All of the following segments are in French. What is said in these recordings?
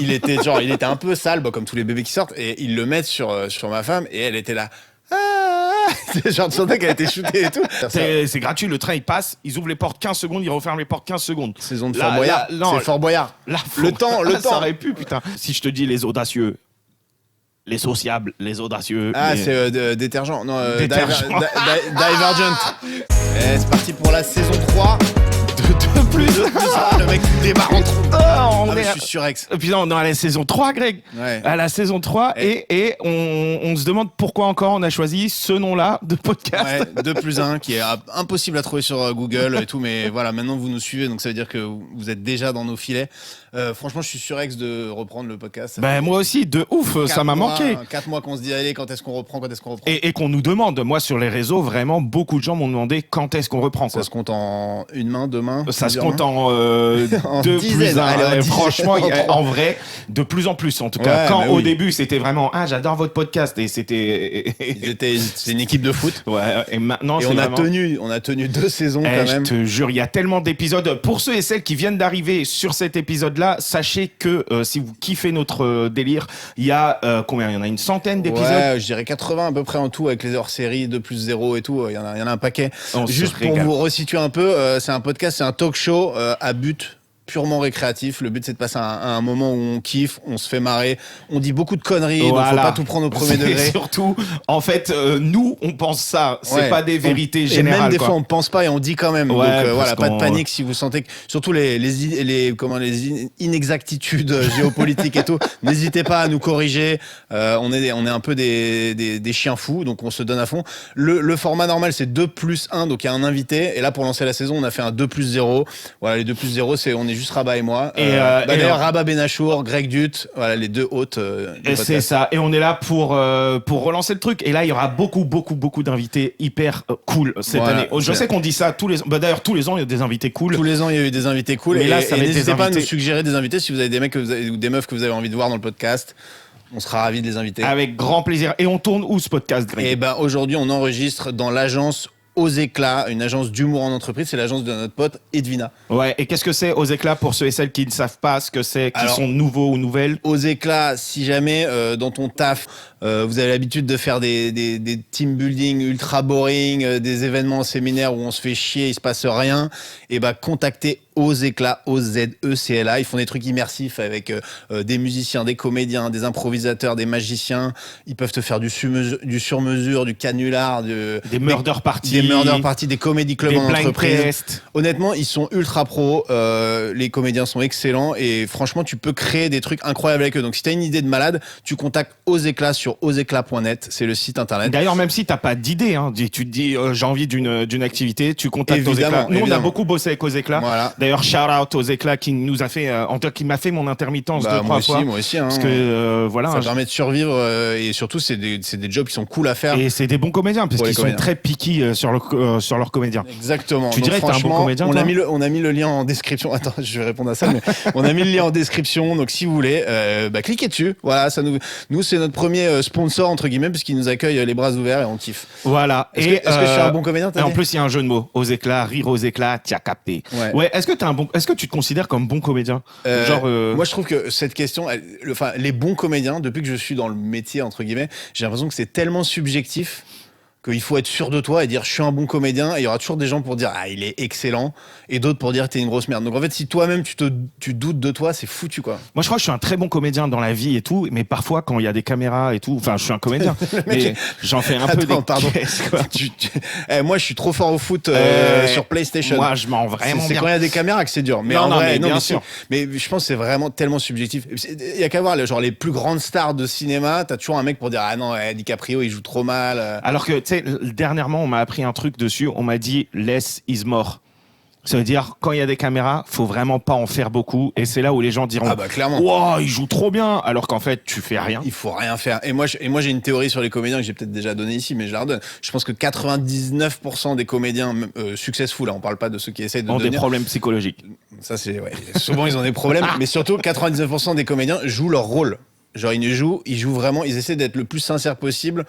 Il était un peu sale, comme tous les bébés qui sortent, et ils le mettent sur ma femme, et elle était là. Genre, tu sentais qu'elle a été shootée et tout. C'est gratuit, le train il passe, ils ouvrent les portes 15 secondes, ils referment les portes 15 secondes. Saison de Fort Boyard. C'est Fort Boyard. Le temps. Ça aurait pu, putain. Si je te dis les audacieux, les sociables, les audacieux. C'est détergent. Non, Détergent. Divergent. C'est parti pour la saison 3. De plus. Le mec démarre en trou. Je suis surex. Et puis on est à la saison 3, Greg. Ouais. À la saison 3, et on se demande pourquoi encore on a choisi ce nom-là de podcast. Ouais, 2+1, qui est impossible à trouver sur Google et tout, mais voilà, maintenant vous nous suivez, donc ça veut dire que vous êtes déjà dans nos filets. Franchement, je suis surex de reprendre le podcast. Moi aussi, de ouf, ça m'a manqué. 4 mois qu'on se dit, allez, quand est-ce qu'on reprend. Et qu'on nous demande, moi sur les réseaux, vraiment, beaucoup de gens m'ont demandé quand est-ce qu'on reprend. Ça se compte en une main, 2 mains. Ça se compte en 2+1. Franchement, en vrai, de plus en plus. En tout cas, quand au début, c'était vraiment j'adore votre podcast, et c'est une équipe de foot. Ouais. Et maintenant, on a tenu 2 saisons quand même. Je te jure, il y a tellement d'épisodes. Pour ceux et celles qui viennent d'arriver sur cet épisode-là, sachez que si vous kiffez notre délire, il y a combien ? Il y en a une centaine d'épisodes. Ouais, je dirais 80 à peu près en tout, avec les hors-séries 2+0 et tout. Il y en a un paquet. Juste pour vous resituer un peu, c'est un podcast, c'est un talk show à but purement récréatif. Le but, c'est de passer à un moment où on kiffe, on se fait marrer, on dit beaucoup de conneries, donc faut pas tout prendre au premier degré. Et surtout, en fait, nous, on pense ça, c'est pas des vérités générales. Et même des fois, on pense pas et on dit quand même. Ouais, donc voilà, pas de panique si vous sentez que, surtout les inexactitudes géopolitiques et tout, n'hésitez pas à nous corriger. On est un peu des chiens fous, donc on se donne à fond. Le format normal, c'est 2+1, donc il y a un invité, et là, pour lancer la saison, on a fait un 2+0. Voilà, les 2+0, c'est on est juste Rabat et moi. D'ailleurs, Rabat Benachour, Greg Dutt, voilà les 2 hôtes du podcast. C'est ça. Et on est là pour relancer le truc. Et là, il y aura beaucoup d'invités hyper cool cette année. Je sais qu'on dit ça tous les ans. D'ailleurs, tous les ans, il y a des invités cool. Tous les ans, il y a eu des invités cool. Mais là, ça va être n'hésitez des pas à nous invités. suggérer des invités si vous avez des mecs ou des meufs que vous avez envie de voir dans le podcast. On sera ravis de les inviter. Avec grand plaisir. Et on tourne où ce podcast, Greg ? Et aujourd'hui, on enregistre dans l'agence Aux Éclats, une agence d'humour en entreprise. C'est l'agence de notre pote Edwina. Ouais, et qu'est-ce que c'est Aux Éclats pour ceux et celles qui ne savent pas ce que c'est, qui sont nouveaux ou nouvelles ? Aux Éclats, si jamais dans ton taf, vous avez l'habitude de faire des team building ultra boring, des événements séminaires où on se fait chier, il se passe rien, et contactez Aux Éclats, OZECLA. Ils font des trucs immersifs avec des musiciens, des comédiens, des improvisateurs, des magiciens. Ils peuvent te faire du sur-mesure, du canular, des murder parties, des comédie clubs en entreprise. Honnêtement, ils sont ultra pros. Les comédiens sont excellents et franchement, tu peux créer des trucs incroyables avec eux. Donc, si t'as une idée de malade, tu contactes Aux Éclats sur auséclats.net. C'est le site internet. D'ailleurs, même si t'as pas d'idée, tu te dis j'ai envie d'une activité, tu contactes Aux Éclats. Nous, on a beaucoup bossé avec Aux Éclats. Voilà. D'ailleurs, shout out Aux Éclats qui nous a fait, qui m'a fait mon intermittence 2-3 fois. Moi aussi. Parce que ça permet de survivre et surtout, c'est des jobs qui sont cool à faire. Et c'est des bons comédiens parce qu'ils sont très piqués sur leurs comédiens. Exactement. Tu dirais que t'es un bon comédien, on a mis le lien en description. Attends, je vais répondre à ça, mais on a mis le lien en description. Donc, si vous voulez, cliquez dessus. Voilà, ça nous, c'est notre premier sponsor, entre guillemets, puisqu'il nous accueille les bras ouverts et on kiffe. Est-ce que je suis un bon comédien, et en plus, il y a un jeu de mots. Aux Éclats, rire aux éclats, t'y as capté. Ouais. Est-ce que tu te considères comme bon comédien? Moi, je trouve que cette question, les bons comédiens, depuis que je suis dans le métier, entre guillemets, j'ai l'impression que c'est tellement subjectif qu'il faut être sûr de toi et dire je suis un bon comédien, et il y aura toujours des gens pour dire il est excellent et d'autres pour dire t'es une grosse merde. Donc en fait, si toi-même tu doutes de toi, c'est foutu quoi. Moi je crois que je suis un très bon comédien dans la vie et tout, mais parfois quand il y a des caméras et tout, enfin je suis un comédien mais j'en fais un peu des caisses, quoi. Moi je suis trop fort au foot sur PlayStation. Moi je m'en vraiment c'est bien. quand il y a des caméras que c'est dur, mais bien sûr. Mais je pense que c'est vraiment tellement subjectif. Il y a qu'à voir les plus grandes stars de cinéma, t'as toujours un mec pour dire non, DiCaprio il joue trop mal. Alors que dernièrement, on m'a appris un truc dessus. On m'a dit less is more. Ça veut dire quand il y a des caméras, faut vraiment pas en faire beaucoup. Et c'est là où les gens diront clairement. Wow, il joue trop bien. Alors qu'en fait, tu fais rien. Il faut rien faire. Et moi, j'ai une théorie sur les comédiens que j'ai peut-être déjà donnée ici, mais je la redonne. Je pense que 99% des comédiens successful, là, on parle pas de ceux qui essayent de ont devenir... des problèmes psychologiques. Ça, c'est souvent ils ont des problèmes, mais surtout 99% des comédiens jouent leur rôle. Genre ils jouent vraiment, ils essaient d'être le plus sincère possible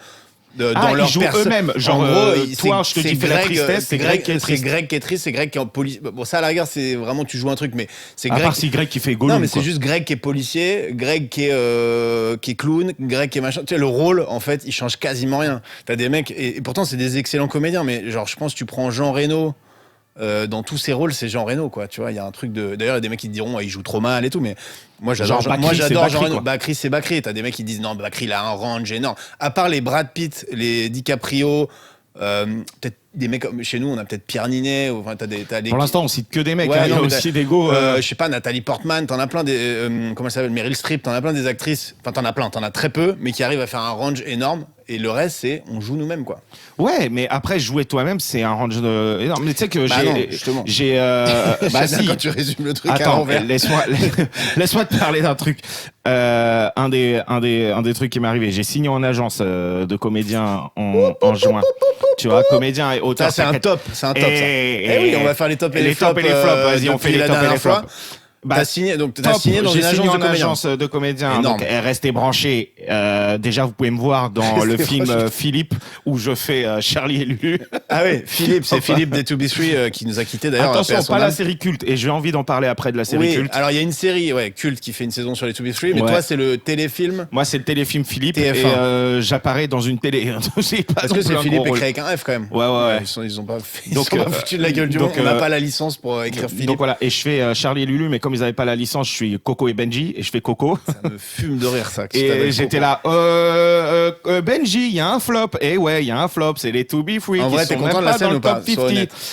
dans leur ils jouent eux-mêmes. Genre, en gros, toi, je te dis fais la tristesse, c'est Greg qui est triste. C'est Greg qui est triste, c'est Greg qui est en police. Bon, ça, à la rigueur, c'est vraiment, tu joues un truc, mais c'est À Greg. part si Greg qui fait Gollum. Non, mais c'est juste Greg qui est policier, Greg qui est clown, Greg qui est machin. Tu sais, le rôle, en fait, il change quasiment rien. T'as des mecs, et pourtant, c'est des excellents comédiens, mais genre, je pense que tu prends Jean Reno. Dans tous ses rôles, c'est Jean Reno, quoi. Tu vois, il y a un truc de. D'ailleurs, il y a des mecs qui te diront, il joue trop mal et tout, mais moi, j'adore Jean Reno. Bakri, c'est Bakri. T'as des mecs qui disent, non, Bakri, il a un range énorme. À part les Brad Pitt, les DiCaprio, peut-être des mecs comme chez nous, on a peut-être Pierre Ninet. Enfin, Pour l'instant, on cite que des mecs. Ouais, il y a aussi des go. Je sais pas, Nathalie Portman, t'en as plein des. Comment elle s'appelle, Meryl Streep, t'en as plein des actrices. Enfin, t'en as très peu, mais qui arrivent à faire un range énorme. Et le reste, c'est on joue nous-mêmes, quoi. Ouais, mais après, jouer toi-même, c'est un range énorme. Mais tu sais que j'ai. Si. Quand tu résumes le truc à Attends, l'envers. laisse-moi te parler d'un truc. Un des trucs qui m'est arrivé. J'ai signé en agence de comédien en juin. Tu vois, comédien et auteur. Ça, c'est un top. C'est un top, ça. Eh oui, on va faire les tops et les flops. Les flops, vas-y, on fait les tops et les flops. T'as signé dans une agence de comédien. Donc, restez branchés. Déjà, vous pouvez me voir dans le film Philippe où je fais Charlie et Lulu. Ah oui, Philippe, c'est Philippe des 2B3 qui nous a quittés d'ailleurs. Attention, pas la série culte. Et j'ai envie d'en parler après de la série culte. Alors il y a une série culte qui fait une saison sur les 2B3, mais toi c'est le téléfilm. Moi c'est le téléfilm Philippe TF1. et j'apparais dans une télé. Parce que c'est Philippe écrit avec un F quand même. Ouais. Ils ont pas foutu de la gueule du monde. On n'a pas la licence pour écrire Philippe. Donc voilà, et je fais Charlie et Lulu, mais comme ils n'avaient pas la licence, je suis Coco et Benji et je fais Coco. Ça me fume de rire ça. Et j'étais là, Benji, il y a un flop. Et ouais, il y a un flop, c'est les 2B3. En vrai, t'es content de la scène ou pas?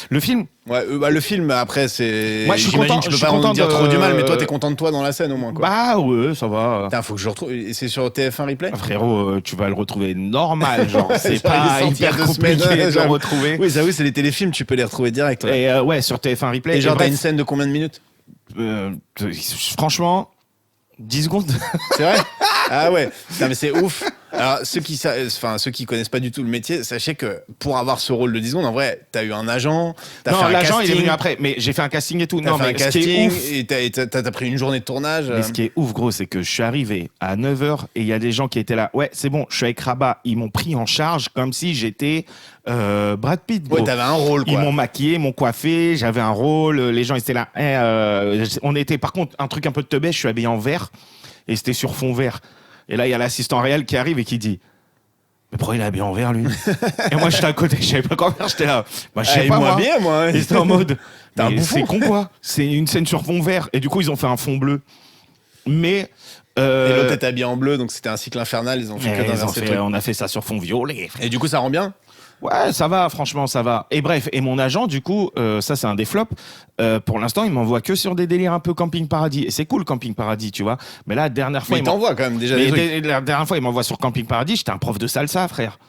Le film. Ouais, le film après c'est. Moi je suis content. Je peux pas en dire trop du mal, mais toi t'es content de toi dans la scène au moins, quoi. Bah ouais, ça va. Putain, faut que je retrouve. C'est sur TF1 Replay. Frérot, tu vas le retrouver normal, genre. C'est pas hyper compliqué de le retrouver. Oui, ça oui, c'est les téléfilms, tu peux les retrouver direct. Ouais. Et ouais, sur TF1 Replay. Et genre t'as une scène de combien de minutes? Franchement, 10 secondes. C'est vrai? Ah ouais. Putain, mais c'est ouf. Alors, ceux qui connaissent pas du tout le métier, sachez que pour avoir ce rôle de 10 secondes, en vrai, t'as eu un agent, t'as fait un casting. Non, l'agent, il est venu après, mais j'ai fait un casting et tout. T'as fait un casting, et t'as pris une journée de tournage. Mais ce qui est ouf, gros, c'est que je suis arrivé à 9h et il y a des gens qui étaient là. Ouais, c'est bon, je suis avec Rabat. Ils m'ont pris en charge comme si j'étais Brad Pitt, gros. Ouais, t'avais un rôle, quoi. Ils m'ont maquillé, m'ont coiffé, j'avais un rôle. Les gens, ils étaient là. On était, par contre, un truc un peu de teubé, je suis habillé en vert et c'était sur fond vert. Et là, il y a l'assistant réel qui arrive et qui dit mais pourquoi il est habillé en vert, lui? Et moi, j'étais à côté, je savais pas quoi faire, j'étais là. Moi, je sais pas, moi. Bien, moi. Et c'était en mode, c'est con, quoi. C'est une scène sur fond vert. Et du coup, ils ont fait un fond bleu. Mais. Et l'autre était habillé en bleu, donc c'était un cycle infernal. Ils ont fait que d'inverser le truc. On a fait ça sur fond violet. Et du coup, ça rend bien? Ouais, ça va, franchement, ça va. Et bref, et mon agent, du coup, ça c'est un des flops. Pour l'instant, il m'envoie que sur des délires un peu Camping Paradis. Et c'est cool, Camping Paradis, tu vois. Mais là, la dernière fois, il t'envoie quand même déjà des trucs. La dernière fois, il m'envoie sur Camping Paradis. J'étais un prof de salsa, frère.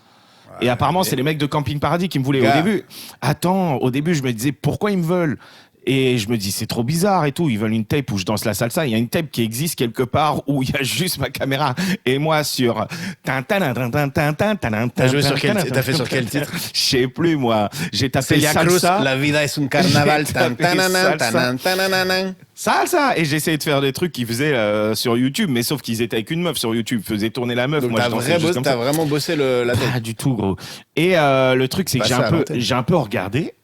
Ouais, et apparemment, c'est les mecs de Camping Paradis qui me voulaient au début. Attends, au début, je me disais pourquoi ils me veulent. Et je me dis, c'est trop bizarre et tout. Ils veulent une tape où je danse la salsa. Il y a une tape qui existe quelque part où il y a juste ma caméra et moi sur. T'as joué sur t'as fait sur quel titre? Je sais plus, moi. J'ai tapé salsa. La vida es un carnaval. Salsa. Et j'essayais de faire des trucs qu'ils faisaient sur YouTube, mais sauf qu'ils étaient avec une meuf sur YouTube. Ils faisaient tourner la meuf. Donc moi, t'as vraiment bossé la tape? Pas du tout, gros. Et le truc, c'est que j'ai un peu regardé.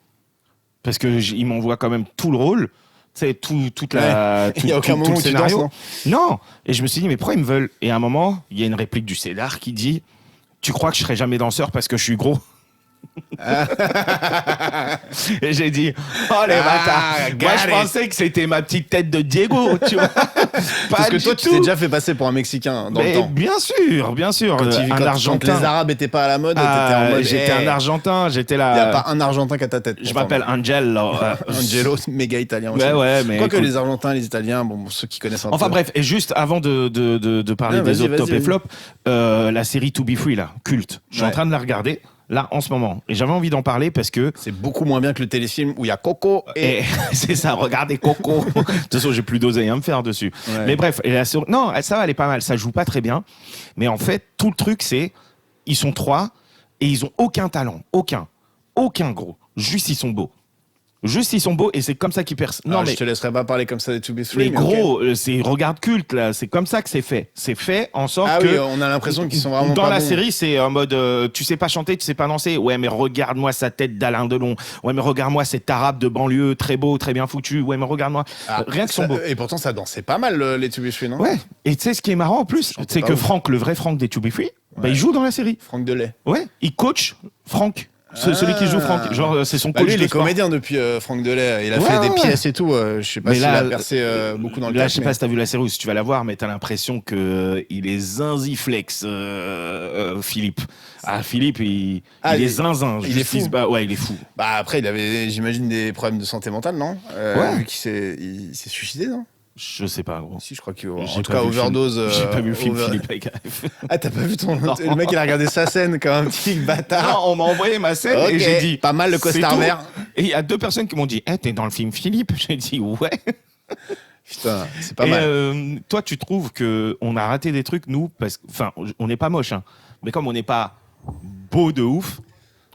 Parce qu'ils m'envoient quand même tout le rôle, tu sais, toute la, il y a aucun moment tout le scénario. Danses, non. Et je me suis dit, mais pourquoi ils me veulent? Et à un moment, il y a une réplique du Cédar qui dit, tu crois que je serai jamais danseur parce que je suis gros? Et j'ai dit, oh les bâtards. Moi je pensais que c'était ma petite tête de Diego, tu vois. Parce que toi tu t'es déjà fait passer pour un Mexicain dans le temps. Bien sûr. Un Argentin. Quand les Arabes étaient pas à la mode, t'étais en mode. J'étais un Argentin, j'étais là. Il y a pas un Argentin qu'à ta tête. Je m'appelle Angelo. Angelo, méga italien aussi. Ouais, mais. Quoique les Argentins, les Italiens, bon, ceux qui connaissent un peu. Enfin bref, et juste avant de parler des autres top et flop, la série To Be Free là, culte. Je suis en train de la regarder. Là, en ce moment. Et j'avais envie d'en parler parce que... C'est beaucoup moins bien que le téléfilm où il y a Coco et... c'est ça, regardez Coco. De toute façon, j'ai plus d'oseille à me faire dessus. Ouais. Mais bref, non, ça va, elle est pas mal. Ça joue pas très bien. Mais en fait, tout le truc, c'est... Ils sont 3 et ils ont aucun talent. Aucun, gros. Juste, ils sont beaux. Juste, ils sont beaux et c'est comme ça qu'ils percent. Non, Alors, mais je te laisserai pas parler comme ça des To Be Free. mais mais gros, c'est regarde culte là. C'est comme ça que c'est fait. C'est fait en sorte Ah que. oui, on a l'impression qu'ils sont vraiment Dans pas la bons. série, c'est en mode tu sais pas chanter, tu sais pas danser. Ouais, mais regarde-moi sa tête d'Alain Delon. Ouais, mais regarde-moi cet arabe de banlieue, très beau, très bien foutu. Ouais, mais regarde-moi. Rien que son beau. Et pourtant, ça dansait pas mal, les To Be Free, non? Ouais. Et tu sais ce qui est marrant en plus, Chantait c'est pas que ouf. Franck, le vrai Franck des To Be Free, bah, il joue dans la série. Franck Delay. Ouais, il coach Franck. Celui qui joue Franck. Genre, c'est son Bah, coach lui, il de est sport. comédien depuis Franck Delay. Il a Ouais, fait des ouais. pièces et tout. Je sais pas Mais s'il là, a percé beaucoup dans le Là, théâtre, je sais mais- pas si t'as vu la série ou si tu vas la voir, mais t'as l'impression que il est zinziflex, Philippe. Ah, Philippe, il est zinzin. il est fou. Ouais, il est fou. Bah après, il avait, j'imagine, des problèmes de santé mentale, non? Ouais. Vu il s'est suicidé, non? Je sais pas, gros. Si, je crois J'ai qu'en tout pas cas, vu le film. overdose. J'ai pas vu le film over- Philippe avec F. Ah, t'as pas vu le mec, il a regardé sa scène comme un petit bâtard. Non, on m'a envoyé ma scène Ok, et j'ai dit. pas mal le c'est costard tout. vert. Et il y a 2 personnes qui m'ont dit, t'es dans le film Philippe? J'ai dit, ouais. Putain, c'est pas Et mal. toi, tu trouves que on a raté des trucs, nous, parce que, enfin, on n'est pas moche, hein, mais comme on n'est pas beau de ouf,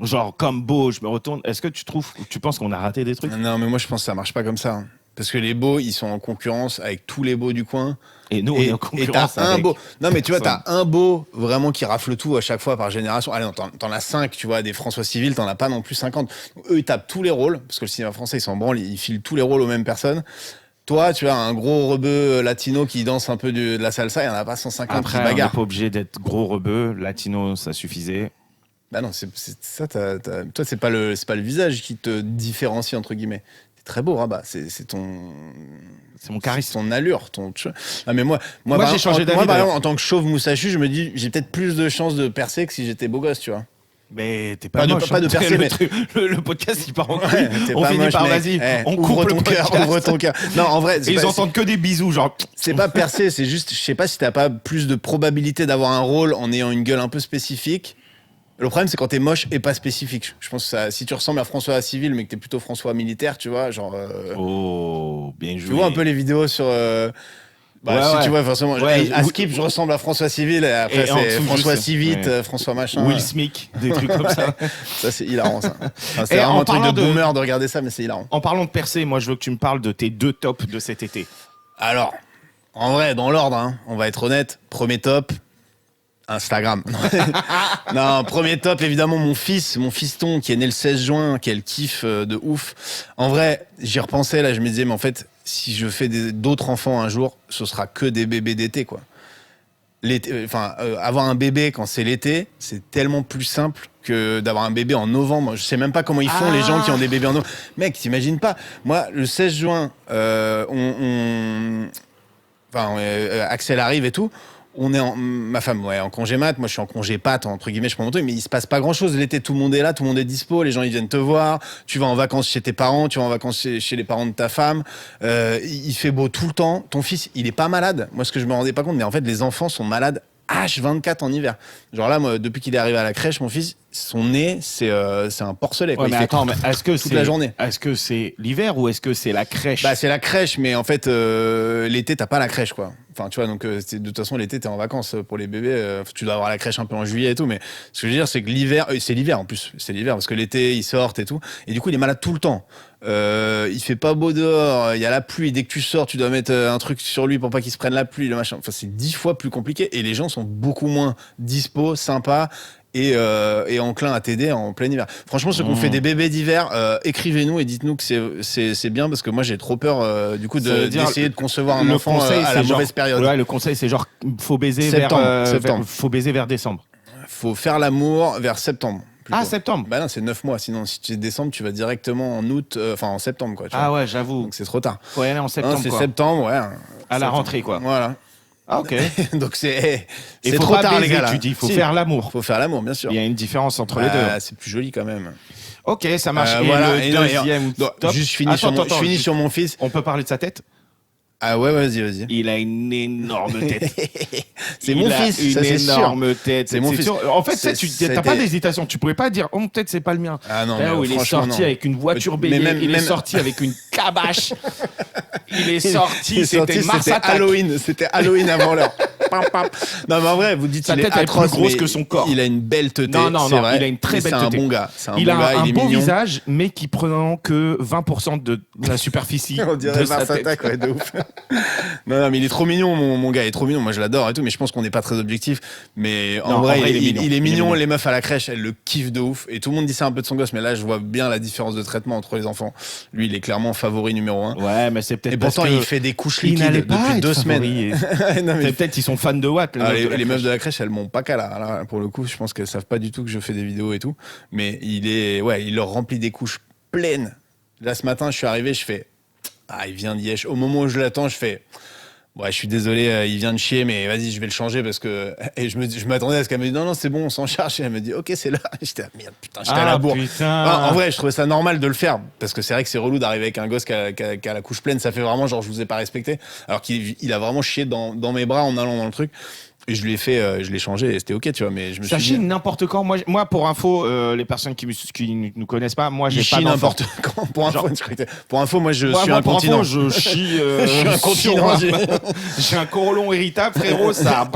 genre comme beau, je me retourne. Est-ce que tu penses qu'on a raté des trucs? Non, mais moi, je pense que ça marche pas comme ça. Hein. Parce que les beaux, ils sont en concurrence avec tous les beaux du coin. Et nous, on est en Et concurrence t'as un avec. beau. Non, mais tu vois, personne. t'as un beau vraiment qui rafle tout à chaque fois par génération. Allez, non, t'en as 5, tu vois, des François Civil, t'en as pas non plus 50. Eux, ils tapent tous les rôles, parce que le cinéma français, ils s'en branlent, ils filent tous les rôles aux mêmes personnes. Toi, tu as un gros rebeu latino qui danse un peu de la salsa, il y en a pas 150 Après, qui on n'est bagarrent. pas obligé d'être gros rebeu. Latino, ça suffisait. Bah non, c'est ça, toi, c'est pas le visage qui te différencie, entre guillemets. T'es très beau, Rabat. C'est ton. C'est mon charisme. Ton allure, Ah, mais moi, J'ai changé d'avis, Moi, par d'ailleurs. exemple, en tant que chauve moustachu, je me dis, j'ai peut-être plus de chances de percer que si j'étais beau gosse, tu vois. Mais t'es pas Pas de- moche. pas de hein. percer, mais- le podcast, il part en couille. Ouais, t'es On pas finit moche, par, mec. vas-y, Eh, on ouvre coupe le ton cœur, podcast. ouvre ton cœur. Non, en vrai, Et ils entendent que des bisous, genre. c'est pas percer, c'est juste, je sais pas si t'as pas plus de probabilité d'avoir un rôle en ayant une gueule un peu spécifique. Le problème, c'est quand t'es moche et pas spécifique. Je pense que si tu ressembles à François Civil, mais que t'es plutôt François militaire, tu vois, genre. Oh, bien joué. Tu vois un peu les vidéos sur. Bah, Ouais, si ouais. tu vois, forcément. Ouais, à Skip, je ressemble à François Civil, et après, Et en c'est dessous, François juste, Civit, ouais. François machin. Will Smith, des trucs comme ça. Ça, c'est hilarant, ça. Enfin, c'est Et vraiment en un truc de parlant de- boomer de regarder ça, mais c'est hilarant. En parlant de percée, moi, je veux que tu me parles de tes 2 tops de cet été. Alors, en vrai, dans l'ordre, hein, on va être honnête. Premier top, Instagram. Non, premier top, évidemment, mon fiston, qui est né le 16 juin, qui a le kiff de ouf. En vrai, j'y repensais, là, je me disais, mais en fait, si je fais d'autres enfants un jour, ce sera que des bébés d'été, quoi. Avoir un bébé quand c'est l'été, c'est tellement plus simple que d'avoir un bébé en novembre. Je sais même pas comment ils font, les gens qui ont des bébés en novembre. Mec, t'imagines pas. Moi, le 16 juin, Axel arrive et tout. On est ma femme en congé mat, moi je suis en congé pâte entre guillemets, je prends mon truc, mais il se passe pas grand chose l'été, tout le monde est là, tout le monde est dispo, les gens ils viennent te voir, tu vas en vacances chez tes parents, tu vas en vacances chez les parents de ta femme, il fait beau tout le temps, ton fils il est pas malade, moi ce que je me rendais pas compte, mais en fait les enfants sont malades H24 en hiver. Genre là, moi, depuis qu'il est arrivé à la crèche, mon fils, son nez, c'est un porcelet. Quoi. Ouais, Il mais fait attends, mais est-ce que toute la journée. Est-ce que c'est l'hiver ou est-ce que c'est la crèche? Bah, c'est la crèche, mais en fait, l'été, t'as pas la crèche, quoi. Enfin, tu vois, donc, de toute façon, l'été, t'es en vacances pour les bébés. Tu dois avoir la crèche un peu en juillet et tout, mais ce que je veux dire, c'est que l'hiver, c'est l'hiver en plus. C'est l'hiver, parce que l'été, ils sortent et tout. Et du coup, il est malade tout le temps. Il fait pas beau dehors, il y a la pluie. Dès que tu sors, tu dois mettre un truc sur lui pour pas qu'il se prenne la pluie, le machin. Enfin, c'est 10 fois plus compliqué. Et les gens sont beaucoup moins dispo, sympas. Et enclin à t'aider en plein hiver. Franchement, ceux qui ont fait des bébés d'hiver, écrivez-nous et dites-nous que c'est bien parce que moi j'ai trop peur du coup d'essayer de concevoir un enfant à la mauvaise période. Ouais, le conseil c'est genre faut baiser Septembre. faut baiser vers décembre. Faut faire l'amour vers septembre. Plutôt. Ah, septembre. Bah non, c'est 9 mois. Sinon, si tu es décembre, tu vas directement en août, en septembre quoi. Tu vois. Ah ouais, j'avoue. Donc c'est trop tard. Faut y aller en septembre. Non, c'est quoi. septembre, ouais. À la rentrée quoi. Voilà. Ah ok. Donc c'est Et faut trop pas tard baiser, les gars. Là. tu dis, faut Si. faire l'amour. Faut faire l'amour, bien sûr. Il y a une différence entre les deux. C'est plus joli quand même. Ok, ça marche. Et voilà. le Et non, deuxième top. Juste fini Attends, je finis juste- sur mon fils. On peut parler de sa tête? Ah ouais, vas-y. Il a une énorme tête. C'est mon fils, ça c'est sûr. Une énorme tête. C'est mon fils. sûr. En fait, C'est- tu ça a t'as pas été- d'hésitation. Tu pourrais pas dire, oh, peut-être c'est pas le mien. Ah non, Là mais où il est franchement, sorti non. avec une voiture Mais bélier, il est même- sorti avec une cabache. Il est sorti, C'était c'était Mars Attack. Halloween avant l'heure. Non, mais en vrai, vous dites Sa il est tête, elle est plus atroce, grosse mais que son corps. Il a une belle teuté. Non, c'est vrai. il a une très Mais belle C'est un teuté. bon gars. C'est un Il bon a gars. un Il est beau mignon. visage, mais qui prenant que 20% de la superficie On dirait de sa Mars tête. Attack, ouais, de ouf. Non, mais il est trop mignon, mon gars. Il est trop mignon. Moi, je l'adore et tout. Mais je pense qu'on n'est pas très objectif. Mais en vrai, il est mignon. Les meufs à la crèche, elles le kiffent de ouf. Et tout le monde dit ça un peu de son gosse. Mais là, je vois bien la différence de traitement entre les enfants. Lui, il est clairement favori numéro 1. Ouais, mais c'est peut-être Et parce pourtant, que il fait des couches il n'allait liquides pas depuis être 2 favori. semaines. Non, mais Peut-être ils sont fans de Watt. les meufs de la crèche, elles m'ont pas qu'à là. Pour le coup, je pense qu'elles savent pas du tout que je fais des vidéos et tout. Mais il leur remplit des couches pleines. Là, ce matin, je suis arrivé, je fais, il vient de Yesh. Au moment où je l'attends, je fais, ouais, je suis désolé, il vient de chier, mais vas-y, je vais le changer parce que. Et je m'attendais à ce qu'elle me dise, non, c'est bon, on s'en charge. Et elle me dit, ok, c'est là. J'étais, merde, putain, j'étais à la bourre. En vrai, je trouvais ça normal de le faire parce que c'est vrai que c'est relou d'arriver avec un gosse qui a la couche pleine. Ça fait vraiment genre, je vous ai pas respecté. Alors qu'il a vraiment chié dans mes bras en allant dans le truc. Et je l'ai changé et c'était ok, tu vois. Mais je me Ça suis chie dit, n'importe quand. Moi, pour info, les personnes qui nous connaissent pas, moi, j'ai il pas chie d'enfant. n'importe quand. Pour info, moi, je suis Moi, un pour continent. info, je chie. Je suis un continent. J'ai un corolon irritable, frérot. Ça.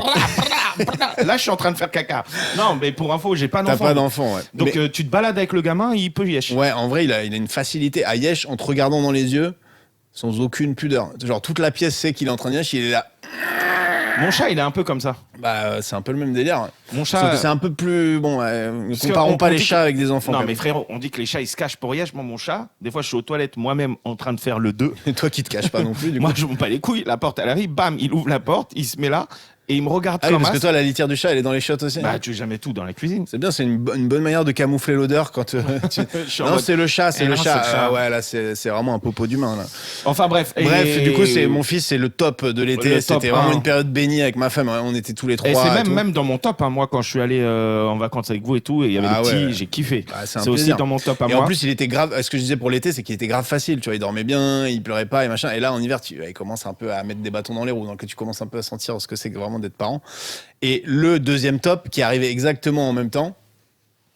Là, je suis en train de faire caca. Non, mais pour info, j'ai pas T'as d'enfant. pas d'enfant, ouais. Donc, Mais- tu te balades avec le gamin, il peut yesh. Ouais, en vrai, il a une facilité à yesh en te regardant dans les yeux, sans aucune pudeur. Genre, toute la pièce sait qu'il est en train de yesh, il est là. Mon chat, il est un peu comme ça. Bah, c'est un peu le même délire. Mon Sauf chat. que c'est un peu plus. Bon, ne Parce que comparons pas on les dit chats que- avec des enfants. Non, quand mais même. frérot, on dit que les chats, ils se cachent pour yesh. Moi, mon chat, des fois, je suis aux toilettes moi-même en train de faire le 2. Et toi qui te caches pas non plus, du Moi, coup. je m'en bats les couilles. La porte, elle arrive, bam, il ouvre la porte, il se met là et il me regarde Ah oui, comme parce que as. toi, la litière du chat, elle est dans les chiottes aussi. Bah, tu fais jamais tout dans la cuisine. C'est bien, c'est une bonne manière de camoufler l'odeur quand Je suis en Non, mode- c'est le chat, c'est Eh le non, chat. c'est le chat. Ouais, là, c'est vraiment un popo d'humain, là. Enfin, bref. Bref, et- du coup, c'est mon fils, c'est le top de l'été. Le top C'était vraiment 1. une période bénie avec ma femme. On était tous les trois. Et c'est tout. même dans mon top, hein. Moi, quand je suis allé en vacances avec vous et tout, et il y avait Ah les petits, ouais. j'ai kiffé. Ah, c'est un c'est aussi plaisir. dans mon top à Et moi. en plus, il était grave. Ce que je disais pour l'été, c'est qu'il était grave facile. Tu vois, il dormait bien, il pleurait pas et machin. Et là, en hiver, il commence un peu à mettre des bâtons dans les roues. Donc, tu commences un peu à sentir ce que c'est que vraiment d'être parent. Et le deuxième top qui arrivait exactement en même temps.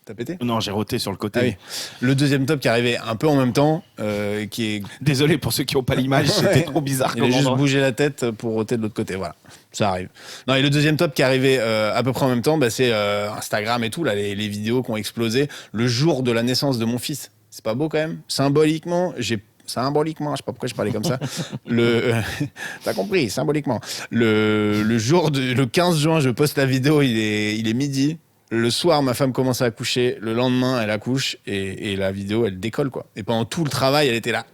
T'as pété? Non, j'ai roté sur le côté. Ah oui. Le deuxième top qui arrivait un peu en même temps, qui est. Désolé pour ceux qui n'ont pas l'image, Ouais. c'était trop bizarre. Il a comme juste endroit. bougé la tête pour ôter de l'autre côté. Voilà, ça arrive. Non, et le deuxième top qui arrivait à peu près en même temps, bah, c'est Instagram et tout, là, les vidéos qui ont explosé le jour de la naissance de mon fils. C'est pas beau quand même? Symboliquement, je sais pas pourquoi je parlais comme ça. T'as compris, symboliquement. Le 15 juin, je poste la vidéo, il est midi. Le soir, ma femme commence à accoucher. Le lendemain, elle accouche et la vidéo, elle décolle, quoi. Et pendant tout le travail, elle était là.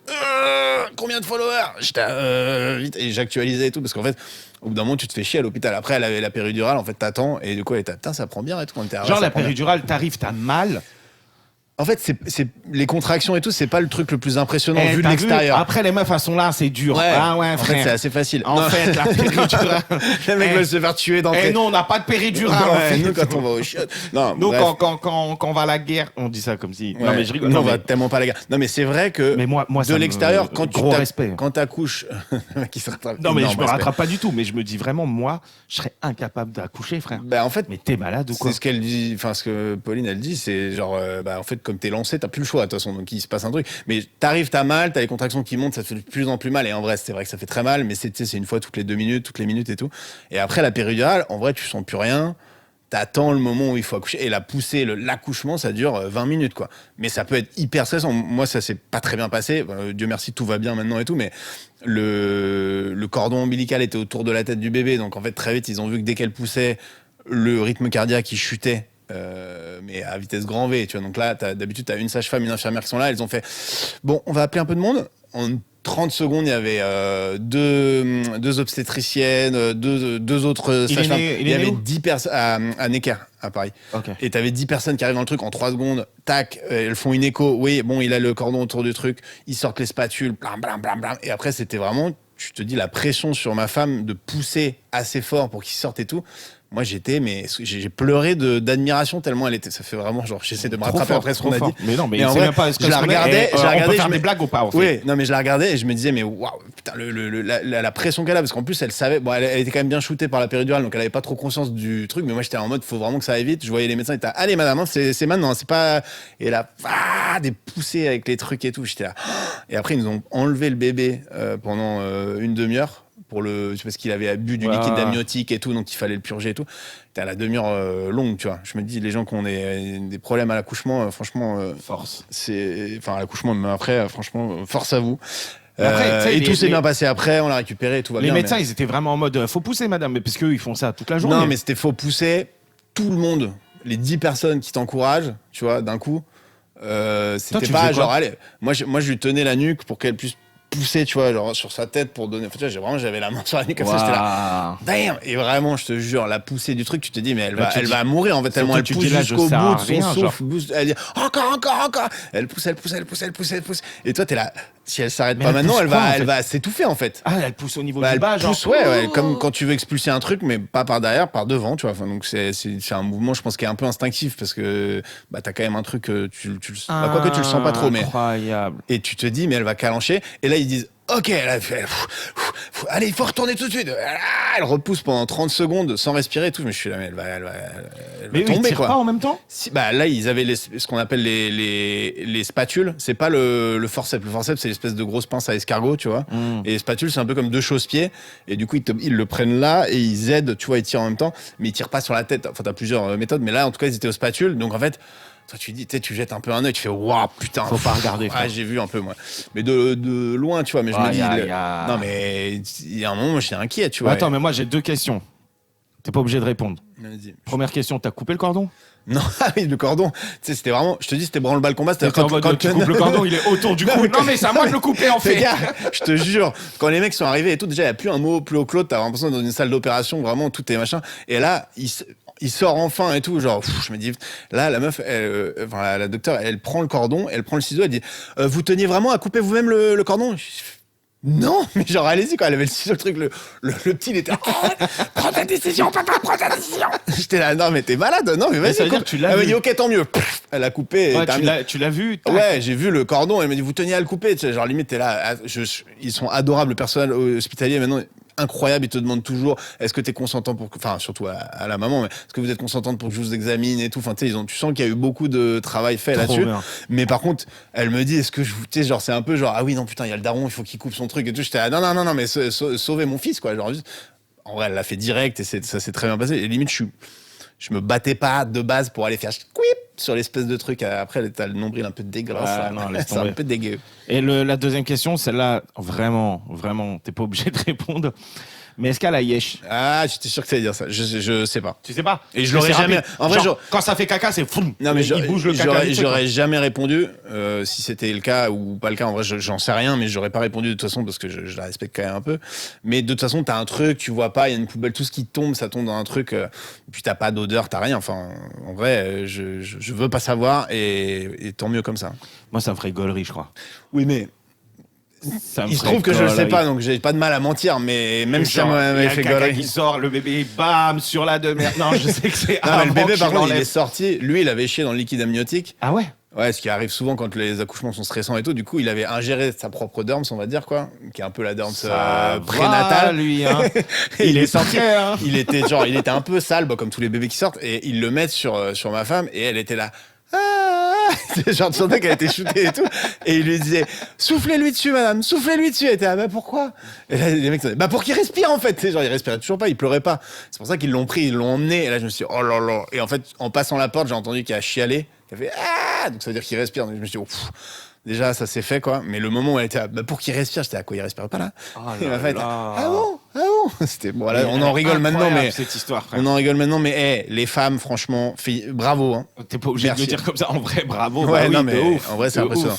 Combien de followers? J'étais vite et j'actualisais et tout parce qu'en fait, au bout d'un moment, tu te fais chier à l'hôpital. Après, elle avait la péridurale. En fait, t'attends et du coup, elle était putain, ça prend bien et tout. On était, Genre, ouais, ça la prend bien. péridurale, t'arrives, t'as mal. En fait, c'est les contractions et tout, c'est pas le truc le plus impressionnant Eh, vu de t'as l'extérieur. Après, les meufs, elles sont là, c'est dur. Ah ouais, en fait, frère. c'est assez facile. En Non. fait, la péridurale. Les mecs Eh, veulent se faire tuer d'entrée. Eh, nous, on n'a pas de péridurale. en Ouais, fait. nous, quand on va au chiottes. Non, Nous, bref. quand on va à la guerre, on dit ça comme si. Ouais. Non, mais je rigole. Nous, Non, on va mais- tellement pas la guerre. Non, mais c'est vrai que Mais moi, ça de me- l'extérieur, quand tu gros respect. quand t'accouches, qui se rattrape. Non, mais je énorme me respect. rattrape pas du tout. Mais je me dis vraiment, moi, je serais incapable d'accoucher, frère. Ben, en fait, Mais t'es malade ou quoi c'est ce qu'elle dit, enfin ce que Pauline elle dit, c'est genre, en fait, comme t'es lancé, t'as plus le choix de toute façon, donc il se passe un truc. Mais t'arrives, t'as mal, t'as les contractions qui montent, ça te fait de plus en plus mal. Et en vrai, c'est vrai que ça fait très mal, mais c'est une fois toutes les 2 minutes, toutes les minutes et tout. Et après la péridurale, en vrai, tu sens plus rien. T'attends le moment où il faut accoucher. Et la poussée, l'accouchement, ça dure 20 minutes, quoi. Mais ça peut être hyper stressant. Moi, ça s'est pas très bien passé. Dieu merci, tout va bien maintenant et tout. Mais le cordon ombilical était autour de la tête du bébé. Donc, en fait, très vite, ils ont vu que dès qu'elle poussait, le rythme cardiaque, il chutait. Mais à vitesse grand V, tu vois. Donc là, d'habitude, t'as une sage-femme, une infirmière qui sont là. Elles ont fait, bon, on va appeler un peu de monde. En 30 secondes, il y avait deux obstétriciennes, deux autres Il est sages-femmes. né- il Il y est né avait où 10 personnes à Necker, à Paris. Ok. Et t'avais 10 personnes qui arrivent dans le truc en 3 secondes, tac, elles font une écho, oui, bon, il a le cordon autour du truc, ils sortent les spatules, blam, blam, blam, blam. Et après, c'était vraiment, je te dis, la pression sur ma femme de pousser assez fort pour qu'il sorte et tout. Moi, j'ai pleuré d'admiration tellement elle était. Ça fait vraiment genre, j'essaie de me Trop rattraper fort, après ce trop qu'on a fort. dit. Mais non, mais Et en c'est vrai, même pas ce que je la je connais. regardais, Eh, je la on peut regardais, faire je des me- blagues ou pas, en fait. Oui, non, mais je la regardais et je me disais, mais waouh, putain, la pression qu'elle a, parce qu'en plus, elle savait, bon, elle était quand même bien shootée par la péridurale, donc elle avait pas trop conscience du truc, mais moi, j'étais en mode, faut vraiment que ça aille vite. Je voyais les médecins, ils étaient, allez, madame, hein, c'est maintenant, c'est pas. Et là, des poussées avec les trucs et tout, j'étais là. Et après, ils nous ont enlevé le bébé pendant une demi-heure parce qu'il avait bu du liquide amniotique et tout, donc il fallait le purger et tout. T'es à la demi-heure longue, tu vois. Je me dis, les gens qui ont des problèmes à l'accouchement, franchement, force. Enfin, à l'accouchement, mais après, franchement, force à vous. Après, et tout s'est bien passé après, on l'a récupéré, tout va bien. Les médecins, ils étaient vraiment en mode faut pousser, madame, mais parce qu'eux, ils font ça toute la journée. Non, mais c'était faut pousser tout le monde, les 10 personnes qui t'encouragent, tu vois, d'un coup. C'était pas genre, allez, moi je lui tenais la nuque pour qu'elle puisse pousser, tu vois, genre sur sa tête pour donner. En fait, j'avais la main sur la nuque comme ça, j'étais là. Damn! Et vraiment, je te jure, la poussée du truc, tu te dis, mais elle va mourir en fait, tellement elle pousse jusqu'au bout de son souffle. Elle dit encore. Elle pousse. Et toi, t'es là. Si elle s'arrête pas maintenant, elle va s'étouffer en fait. Ah, elle pousse au niveau du bas, genre. Pousse, ouais, comme quand tu veux expulser un truc, mais pas par derrière, par devant, tu vois. Enfin, donc c'est un mouvement, je pense, qui est un peu instinctif parce que t'as quand même un truc, quoique tu le sens pas trop, mais. Incroyable. Et tu te dis, mais elle va calancher. Et là, ils disent, ok, allez, il faut retourner tout de suite. Elle repousse pendant 30 secondes sans respirer et tout. Je me suis là, mais elle va tomber, quoi. Pas en même temps? Là, ils avaient ce qu'on appelle les spatules. C'est pas le forceps. Le forceps, c'est l'espèce de grosse pince à escargot, tu vois. Et les spatules, c'est un peu comme 2 chausse-pieds. Et du coup, ils le prennent là et ils aident, tu vois, ils tirent en même temps. Mais ils tirent pas sur la tête. Enfin, t'as plusieurs méthodes. Mais là, en tout cas, ils étaient aux spatules. Donc, en fait, toi, tu jettes un peu un œil, tu fais waouh, putain. Faut pas regarder. Ah, j'ai vu un peu, moi. Mais de loin, tu vois. Mais je me dis, non, mais il y a un moment, moi, j'étais inquiet, tu vois. Attends, mais moi, j'ai 2 questions. T'es pas obligé de répondre. Vas-y. Première question, t'as coupé le cordon? Non, ah oui, le cordon. Tu sais, c'était vraiment, je te dis, c'était branle-bas le combat. C'était quand tu coupes le cordon, il est autour du cou. Non, mais c'est à moi de le couper, en fait. Gars, je te jure, quand les mecs sont arrivés et tout, déjà, il n'y a plus un mot plus haut que l'autre. T'as l'impression dans une salle d'opération, vraiment, tout est machin. Et là, il sort enfin et tout, genre, je me dis, là, la meuf, la docteure, elle prend le cordon, elle prend le ciseau, elle dit, vous teniez vraiment à couper vous-même le cordon? Non, mais genre, allez-y, quand elle avait le ciseau, le truc, le petit, il était, prends ta décision, papa, prends ta décision. J'étais là, non, mais t'es malade, non, mais vas-y. Ça veut dire que tu l'as vu. Elle m'a dit, ok, tant mieux. Elle a coupé. Ouais, tu l'as vu? Tac. Ouais, j'ai vu le cordon, elle m'a dit, vous teniez à le couper. Tu sais, genre, limite, t'es là, ils sont adorables, le personnel hospitalier, maintenant. Incroyable, ils te demandent toujours est-ce que tu es consentant pour enfin surtout à la maman, mais est-ce que vous êtes consentant pour que je vous examine et tout, enfin tu sais tu sens qu'il y a eu beaucoup de travail fait là-dessus bien. Mais par contre elle me dit est-ce que je vous tu sais genre c'est un peu genre ah oui non putain il y a le daron il faut qu'il coupe son truc et tout, j'étais non mais sauvez mon fils quoi, genre juste en vrai elle l'a fait direct et ça s'est très bien passé et limite je me battais pas de base pour aller faire quip sur l'espèce de truc. Après, t'as le nombril un peu dégueulasse. C'est un peu dégueu. Et la deuxième question, celle-là, vraiment, t'es pas obligé de répondre. Mais est-ce qu'elle a yesh? Ah, j'étais sûr que t'allais dire ça. Je sais pas. Tu sais pas? Et je l'aurais jamais. En vrai, quand ça fait caca, c'est foum. Non, mais il bouge le caca. J'aurais jamais répondu si c'était le cas ou pas le cas. En vrai, j'en sais rien, mais j'aurais pas répondu de toute façon parce que je la respecte quand même un peu. Mais de toute façon, t'as un truc, tu vois pas, il y a une poubelle, tout ce qui tombe, ça tombe dans un truc. Puis t'as pas d'odeur, t'as rien. Enfin, en vrai, je veux pas savoir et tant mieux comme ça. Moi, ça me ferait gaulerie, je crois. Oui, mais. Il se trouve que je le sais pas, donc j'ai pas de mal à mentir, mais même si ça m'avait fait gaulerie. Qui sort, le bébé, bam, sur la demeure. Non, je sais que c'est. Non, mais le bébé, par contre, il est sorti. Lui, il avait chié dans le liquide amniotique. Ah ouais? Ouais, ce qui arrive souvent quand les accouchements sont stressants et tout. Du coup, il avait ingéré sa propre derms, on va dire, quoi, qui est un peu la derms prénatale. Lui, hein. il est sorti. Hein. Il était un peu sale, comme tous les bébés qui sortent, et ils le mettent sur ma femme, et elle était là. Genre, tu sentais qu'elle était shootée et tout. Et il lui disait, soufflez-lui dessus, madame, soufflez-lui dessus. Elle était, bah pourquoi? Et là, les mecs disaient, bah pour qu'il respire, en fait. Genre, il respirait toujours pas, il pleurait pas. C'est pour ça qu'ils l'ont pris, ils l'ont emmené. Et là, je me suis dit, oh là là. Et en fait, en passant la porte, j'ai entendu qu'il a chialé. Il a fait, ah! Donc ça veut dire qu'il respire. Donc je me suis dit, oh, déjà, ça s'est fait, quoi. Mais le moment où elle était, bah pour qu'il respire, j'étais à quoi? Il respire pas là? Et ma femme était, ah bon? C'était bon, là, on en rigole maintenant, mais cette histoire, frère. On en rigole maintenant, mais les femmes, franchement, bravo. Hein. T'es pas obligé de le dire comme ça. En vrai, bravo. Ouais, bah non, oui, mais ouf, en vrai, c'est impressionnant.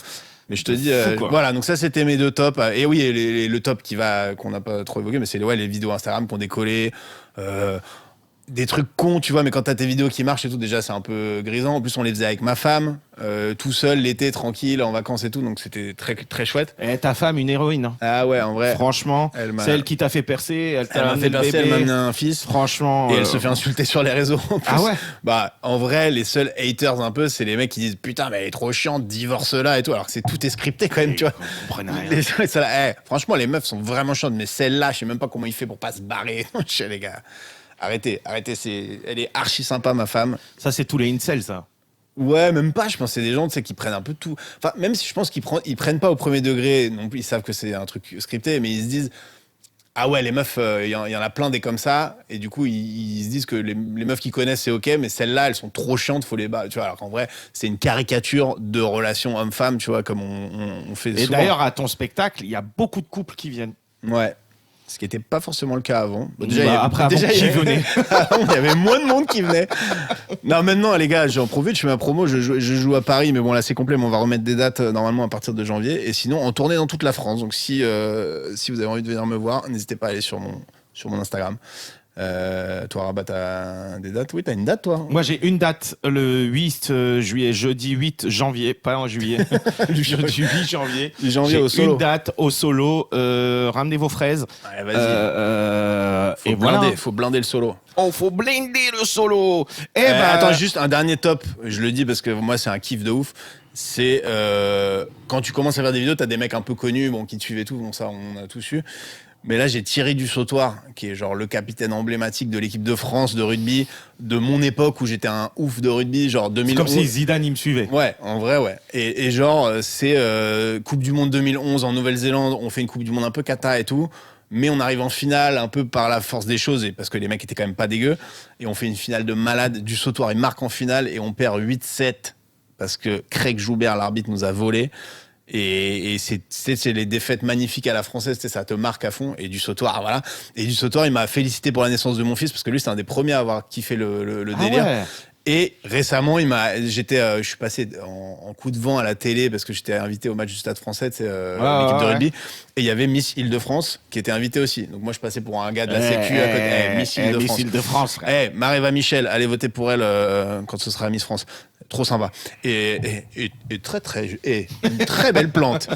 Mais je te dis, voilà, donc ça, c'était mes 2 tops. Et oui, le top qu'on n'a pas trop évoqué, mais c'est les vidéos Instagram qui ont décollé. Des trucs cons, tu vois, mais quand t'as tes vidéos qui marchent et tout, déjà, c'est un peu grisant. En plus, on les faisait avec ma femme, tout seul, l'été, tranquille, en vacances et tout, donc c'était très, très chouette. Et ta femme, une héroïne. Hein. Ah ouais, en vrai. Franchement, c'est elle qui t'a fait percer, elle m'a fait percer, elle m'a amené un fils. Franchement. Et elle se fait insulter sur les réseaux. En plus. Ah ouais? Bah, en vrai, les seuls haters un peu, c'est les mecs qui disent putain, mais elle est trop chiante, divorce-la et tout, alors que tout est scripté quand même, tu vois. Franchement, les meufs sont vraiment chiantes, mais celle-là, je sais même pas comment il fait pour pas se barrer. Je sais, les gars. Arrêtez, elle est archi sympa, ma femme. Ça, c'est tous les incels, ça. Ouais, même pas, je pense que c'est des gens, tu sais, qui prennent un peu tout. Enfin, même si je pense qu'ils prennent pas au premier degré non plus, ils savent que c'est un truc scripté, mais ils se disent, Ah ouais, les meufs, il y en a plein des comme ça, et du coup, ils se disent que les meufs qu'ils connaissent, c'est ok, mais celles-là, elles sont trop chiantes, faut les battre. Tu vois, alors qu'en vrai, c'est une caricature de relation homme-femme, tu vois, comme on fait Et souvent. d'ailleurs, à ton spectacle, il y a beaucoup de couples qui viennent. Ouais. Ce qui n'était pas forcément le cas avant. Bon, Avant il qui venait. il y avait moins de monde qui venait. Non, maintenant, les gars, j'en profite, je fais ma promo, je joue à Paris, mais bon, là, c'est complet, mais on va remettre des dates normalement à partir de janvier. Et sinon, en tournée dans toute la France. Donc, si vous avez envie de venir me voir, n'hésitez pas à aller sur mon Instagram. Toi, Rabat, t'as des dates? Oui, t'as une date, toi? Moi, j'ai une date, le 8 juillet, jeudi 8 janvier, pas en juillet, jeudi 8 janvier. Janvier au solo. Une date au solo, ramenez vos fraises. Ouais, vas-y. Et voilà. Faut blinder le solo. Oh, faut blinder le solo. Attends, juste un dernier top. Je le dis parce que moi, c'est un kiff de ouf. C'est quand tu commences à faire des vidéos, t'as des mecs un peu connus, bon, qui te suivent et tout. Bon, ça, on a tous eu. Mais là, j'ai Thierry du Sautoir, qui est genre le capitaine emblématique de l'équipe de France de rugby, de mon époque où j'étais un ouf de rugby, genre 2011. C'est comme si Zidane, il me suivait. Ouais, en vrai, ouais. Et genre, c'est Coupe du Monde 2011 en Nouvelle-Zélande, on fait une Coupe du Monde un peu cata et tout, mais on arrive en finale un peu par la force des choses, et parce que les mecs étaient quand même pas dégueux, et on fait une finale de malade. Du Sautoir, il marque en finale, et on perd 8-7, parce que Craig Joubert, l'arbitre, nous a volé. Et c'est les défaites magnifiques à la française, ça te marque à fond. Et du Sautoir, voilà. Et du Sautoir, il m'a félicité pour la naissance de mon fils parce que lui, c'est un des premiers à avoir kiffé le délire. Ouais. Et récemment, je suis passé en coup de vent à la télé parce que j'étais invité au match du Stade Français, l'équipe de rugby. Et il y avait Miss Île-de-France qui était invitée aussi. Donc moi, je passais pour un gars de la Sécu à côté. Miss Île-de-France. Miss Île-de-France. Maréva Michel, allez voter pour elle quand ce sera Miss France. Trop sympa. Et une très belle plante.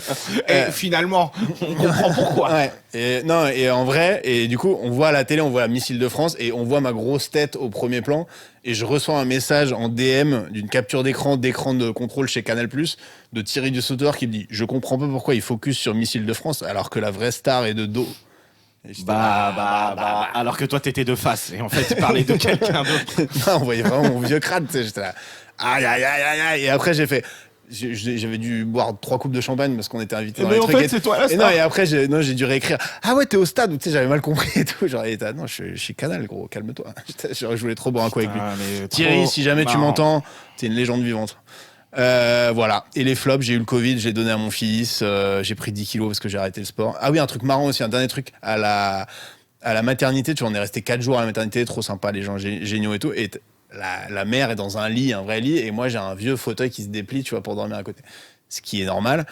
Et finalement, on comprend pourquoi. Ouais. Et en vrai, et du coup, on voit à la télé, on voit la Miss Île-de-France et on voit ma grosse tête au premier plan. Et je reçois un message en DM d'une capture d'écran de contrôle chez Canal+, de Thierry du Sautoir qui me dit « Je comprends pas pourquoi il focus sur Miss Île-de-France alors que la vraie star est de dos. » Alors que toi, t'étais de face. Et en fait, tu parlais de quelqu'un d'autre. Non, on voyait vraiment mon vieux crâne. J'étais là. Aïe, aïe, aïe, aïe, aïe. Et après, j'avais dû boire 3 coupes de champagne parce qu'on était invités dans Mais les en trucs. fait, c'est toi la Et star. non, et après, j'ai dû réécrire. Ah ouais, t'es au stade. Tu sais, j'avais mal compris et tout. Genre, non, je suis Canal, gros, calme-toi. Je voulais trop boire un coup avec lui. Thierry, si jamais tu m'entends, t'es une légende vivante. Voilà. Et les flops, j'ai eu le Covid, j'ai donné à mon fils, j'ai pris 10 kilos parce que j'ai arrêté le sport. Ah oui, un truc marrant aussi, un dernier truc. À la maternité, tu vois, on est resté 4 jours à la maternité, trop sympa, les gens géniaux et tout. Et la mère est dans un lit, un vrai lit, et moi j'ai un vieux fauteuil qui se déplie, tu vois, pour dormir à côté. Ce qui est normal.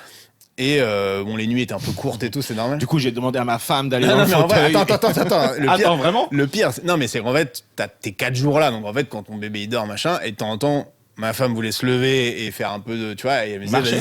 Et bon, les nuits étaient un peu courtes et tout, c'est normal. Du coup, j'ai demandé à ma femme d'aller Non, dans le mais en vrai, fauteuil. attends. Attends, vraiment Le pire, non, mais c'est qu'en fait, t'es 4 jours là, donc en fait, quand ton bébé il dort, machin, et de temps en temps, ma femme voulait se lever et faire un peu de, tu vois, et elle me disait,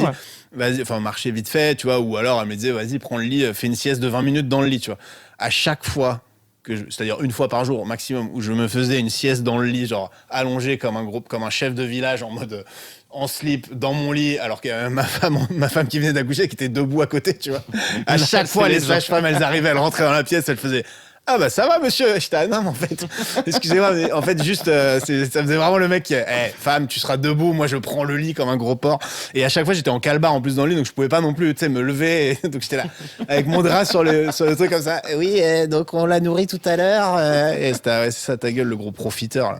vas-y, enfin, marcher vite fait, tu vois, ou alors elle me disait, vas-y, prends le lit, fais une sieste de 20 minutes dans le lit, tu vois. À chaque fois, c'est-à-dire une fois par jour au maximum, où je me faisais une sieste dans le lit, genre allongé comme un chef de village en mode en slip dans mon lit, alors que ma femme qui venait d'accoucher, qui était debout à côté, tu vois. À chaque fois, les sages-femmes, elles arrivaient, elles rentraient dans la pièce, elles faisaient ah bah ça va monsieur. J'étais ah non mais en fait excusez-moi mais en fait juste ça faisait vraiment le mec qui femme tu seras debout, moi je prends le lit comme un gros porc. Et à chaque fois j'étais en calbar en plus dans le lit, donc je pouvais pas non plus tu sais me lever donc j'étais là avec mon drap sur le truc comme ça. Oui donc on l'a nourri tout à l'heure et c'était c'est ça ta gueule le gros profiteur là.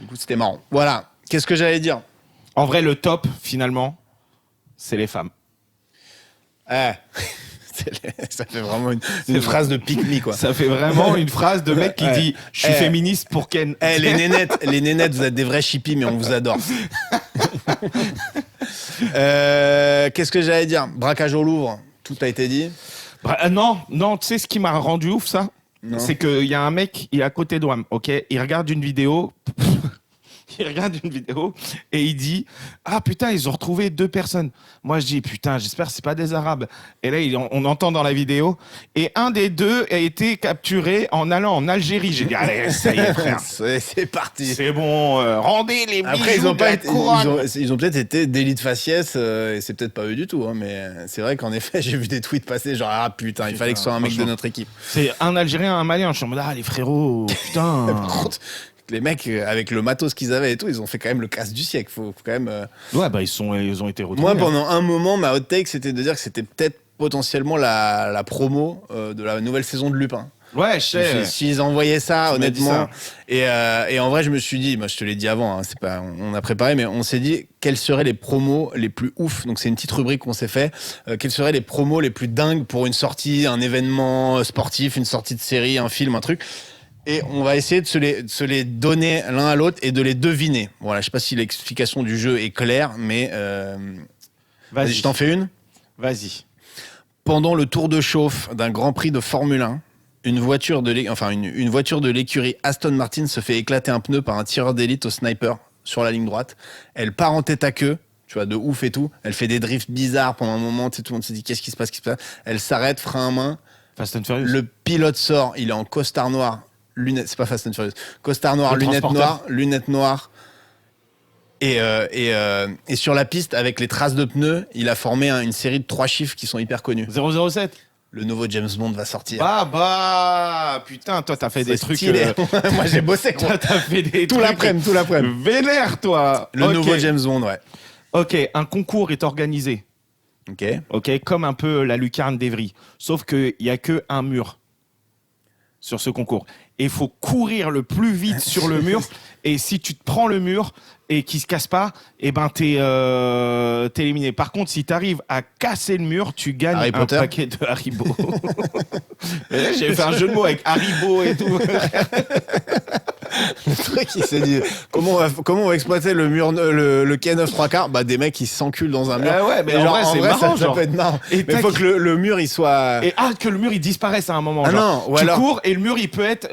Du coup c'était marrant. Voilà, qu'est-ce que j'allais dire? En vrai, le top, finalement, c'est les femmes. Ça fait vraiment une phrase de pique-me, quoi. Ça fait vraiment une phrase de mec qui dit « Je suis féministe pour Ken ». Les nénettes, vous êtes des vrais chippies, mais on vous adore. Qu'est-ce que j'allais dire? Braquage au Louvre, tout a été dit. Non, tu sais ce qui m'a rendu ouf, ça? C'est qu'il y a un mec, il est à côté de moi, ok? Il regarde une vidéo... Il regarde une vidéo et il dit « Ah putain, ils ont retrouvé 2 personnes. » Moi, je dis « Putain, j'espère que c'est pas des Arabes. » Et là, on entend dans la vidéo. Et un des 2 a été capturé en allant en Algérie. J'ai dit « Allez, ça y est, frère. C'est parti. C'est bon, rendez les bijoux. » Après, ils ont peut-être été délit de faciès et c'est peut-être pas eux du tout. Hein, mais c'est vrai qu'en effet, j'ai vu des tweets passer genre « Ah putain, il fallait que ce soit un mec de notre équipe. » C'est un Algérien, un Malien. Je suis en mode « Ah, les frérots, putain. » Par contre, les mecs, avec le matos qu'ils avaient et tout, ils ont fait quand même le casse du siècle. Faut quand même. Ouais, bah ils ont été retrouvés. Moi, pendant un moment, ma hot take, c'était de dire que c'était peut-être potentiellement la promo de la nouvelle saison de Lupin. Ouais, je sais. S'ils envoyaient ça, Tu m'as dit honnêtement. ça. Et en vrai, je me suis dit, moi je te l'ai dit avant, hein, c'est pas, on a préparé, mais on s'est dit quelles seraient les promos les plus ouf. Donc c'est une petite rubrique qu'on s'est fait. Quelles seraient les promos les plus dingues pour une sortie, un événement sportif, une sortie de série, un film, un truc. Et on va essayer de se les donner l'un à l'autre et de les deviner. Voilà, je sais pas si l'explication du jeu est claire, mais Vas-y. je t'en fais une. Vas-y. Pendant le tour de chauffe d'un Grand Prix de Formule 1, une voiture de l'écurie Aston Martin se fait éclater un pneu par un tireur d'élite au sniper sur la ligne droite. Elle part en tête à queue, tu vois, de ouf et tout. Elle fait des drifts bizarres pendant un moment. Tu sais, tout le monde se dit qu'est-ce qui se passe. Elle s'arrête, frein à main. Fast and Furious. Le pilote sort, il est en costard noir, lunettes. C'est pas Fast and Furious. Costard noir, Le lunettes transporteur. noires. Et sur la piste, avec les traces de pneus, il a formé une série de 3 chiffres qui sont hyper connus. 007. Le nouveau James Bond va sortir. Putain, toi t'as fait C'est des trucs. stylé. Moi j'ai bossé quoi. Toi t'as fait des Tout trucs. l'après-midi. Vénère, toi. Le Ok. nouveau James Bond, ouais. Ok, un concours est organisé. Ok. Ok, comme un peu la lucarne d'Evry. Sauf qu'il n'y a que un mur sur ce concours. Et il faut courir le plus vite sur le mur. Et si tu te prends le mur et qu'il se casse pas, eh ben t'es éliminé. Par contre, si tu arrives à casser le mur, tu gagnes Harry un Potter. paquet de Haribo. Et là, j'ai fait un jeu de mots avec Haribo et tout. Le truc, il s'est dit comment on va exploiter le mur, le quai 9 3 quarts. Bah des mecs ils s'enculent dans un mur. Ouais, mais Et en vrai, c'est marrant, ça genre. peut être marrant. Et Mais il faut que le mur il soit. Et que le mur il disparaisse à un moment. Ah genre. non, ou tu alors- cours et le mur il peut être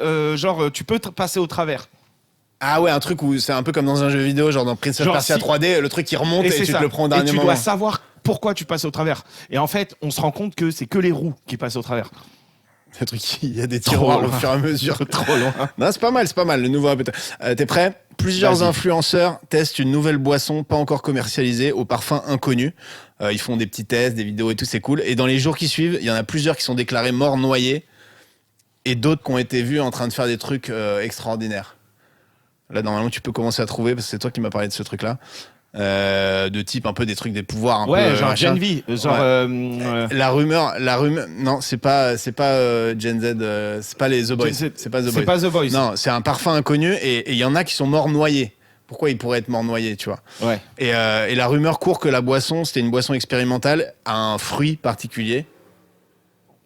tu peux passer au travers. Ah ouais, un truc où c'est un peu comme dans un jeu vidéo, genre dans Prince of Genre Persia si- 3D, le truc qui remonte et, c'est tu ça. te le prends au Et dernier tu moment. dois savoir pourquoi tu passes au travers. Et en fait, on se rend compte que c'est que les roues qui passent au travers. Le truc, il y a des Trop tiroirs au loin. fur et à mesure. Trop loin. Non, c'est pas mal, le nouveau répéteur. T'es prêt? Plusieurs Vas-y. influenceurs testent une nouvelle boisson pas encore commercialisée au parfum inconnu. Ils font des petits tests, des vidéos et tout, c'est cool. Et dans les jours qui suivent, il y en a plusieurs qui sont déclarés morts noyés et d'autres qui ont été vus en train de faire des trucs extraordinaires. Là, normalement, tu peux commencer à trouver parce que c'est toi qui m'as parlé de ce truc-là. De type un peu des trucs, des pouvoirs un Ouais, peu. genre machin. Gen V. Genre. Ouais. La rumeur, non, c'est pas Gen Z, c'est pas les The Boys. Gen Z. C'est pas The Boys. C'est pas The Boys. Non, c'est un parfum inconnu et il y en a qui sont morts noyés. Pourquoi ils pourraient être morts noyés, tu vois? Ouais. Et la rumeur court que la boisson, c'était une boisson expérimentale à un fruit particulier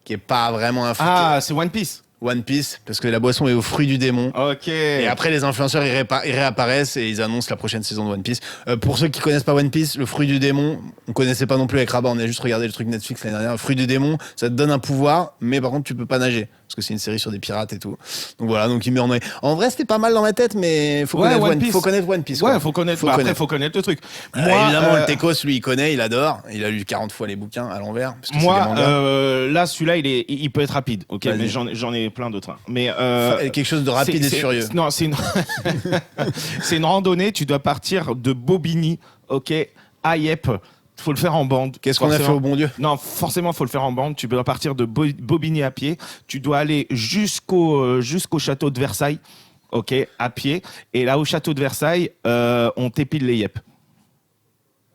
qui est pas vraiment un fruit. Ah, c'est One Piece. One Piece, parce que la boisson est au fruit du démon. Ok. Et après, les influenceurs, ils réapparaissent et ils annoncent la prochaine saison de One Piece. Pour ceux qui connaissent pas One Piece, le fruit du démon, on connaissait pas non plus avec Rabat, on a juste regardé le truc Netflix l'année dernière. Le fruit du démon, ça te donne un pouvoir, mais par contre, tu peux pas nager. Parce que c'est une série sur des pirates et tout. Donc voilà, donc il met en noyé. En vrai, c'était pas mal dans ma tête, mais faut connaître One Piece. Ouais, quoi. faut connaître. Faut Après, connaître. faut connaître le truc. Évidemment, le Tekos, lui, il connaît, il adore. Il a lu 40 fois les bouquins à l'envers. parce que c'est des Moi, mangas. là, celui-là, il peut être rapide. Ok, Vas-y. mais j'en ai plein d'autres. Hein. Mais Quelque chose de rapide et furieux. Non, c'est une c'est une randonnée. Tu dois partir de Bobigny, ok, à Yep. Faut le faire en bande. Qu'est-ce qu'on a fait forcément. au bon Dieu? Non, forcément, faut le faire en bande. Tu dois partir de Bobigny à pied. Tu dois aller jusqu'au château de Versailles, ok, à pied. Et là, au château de Versailles, on t'épile les Yep.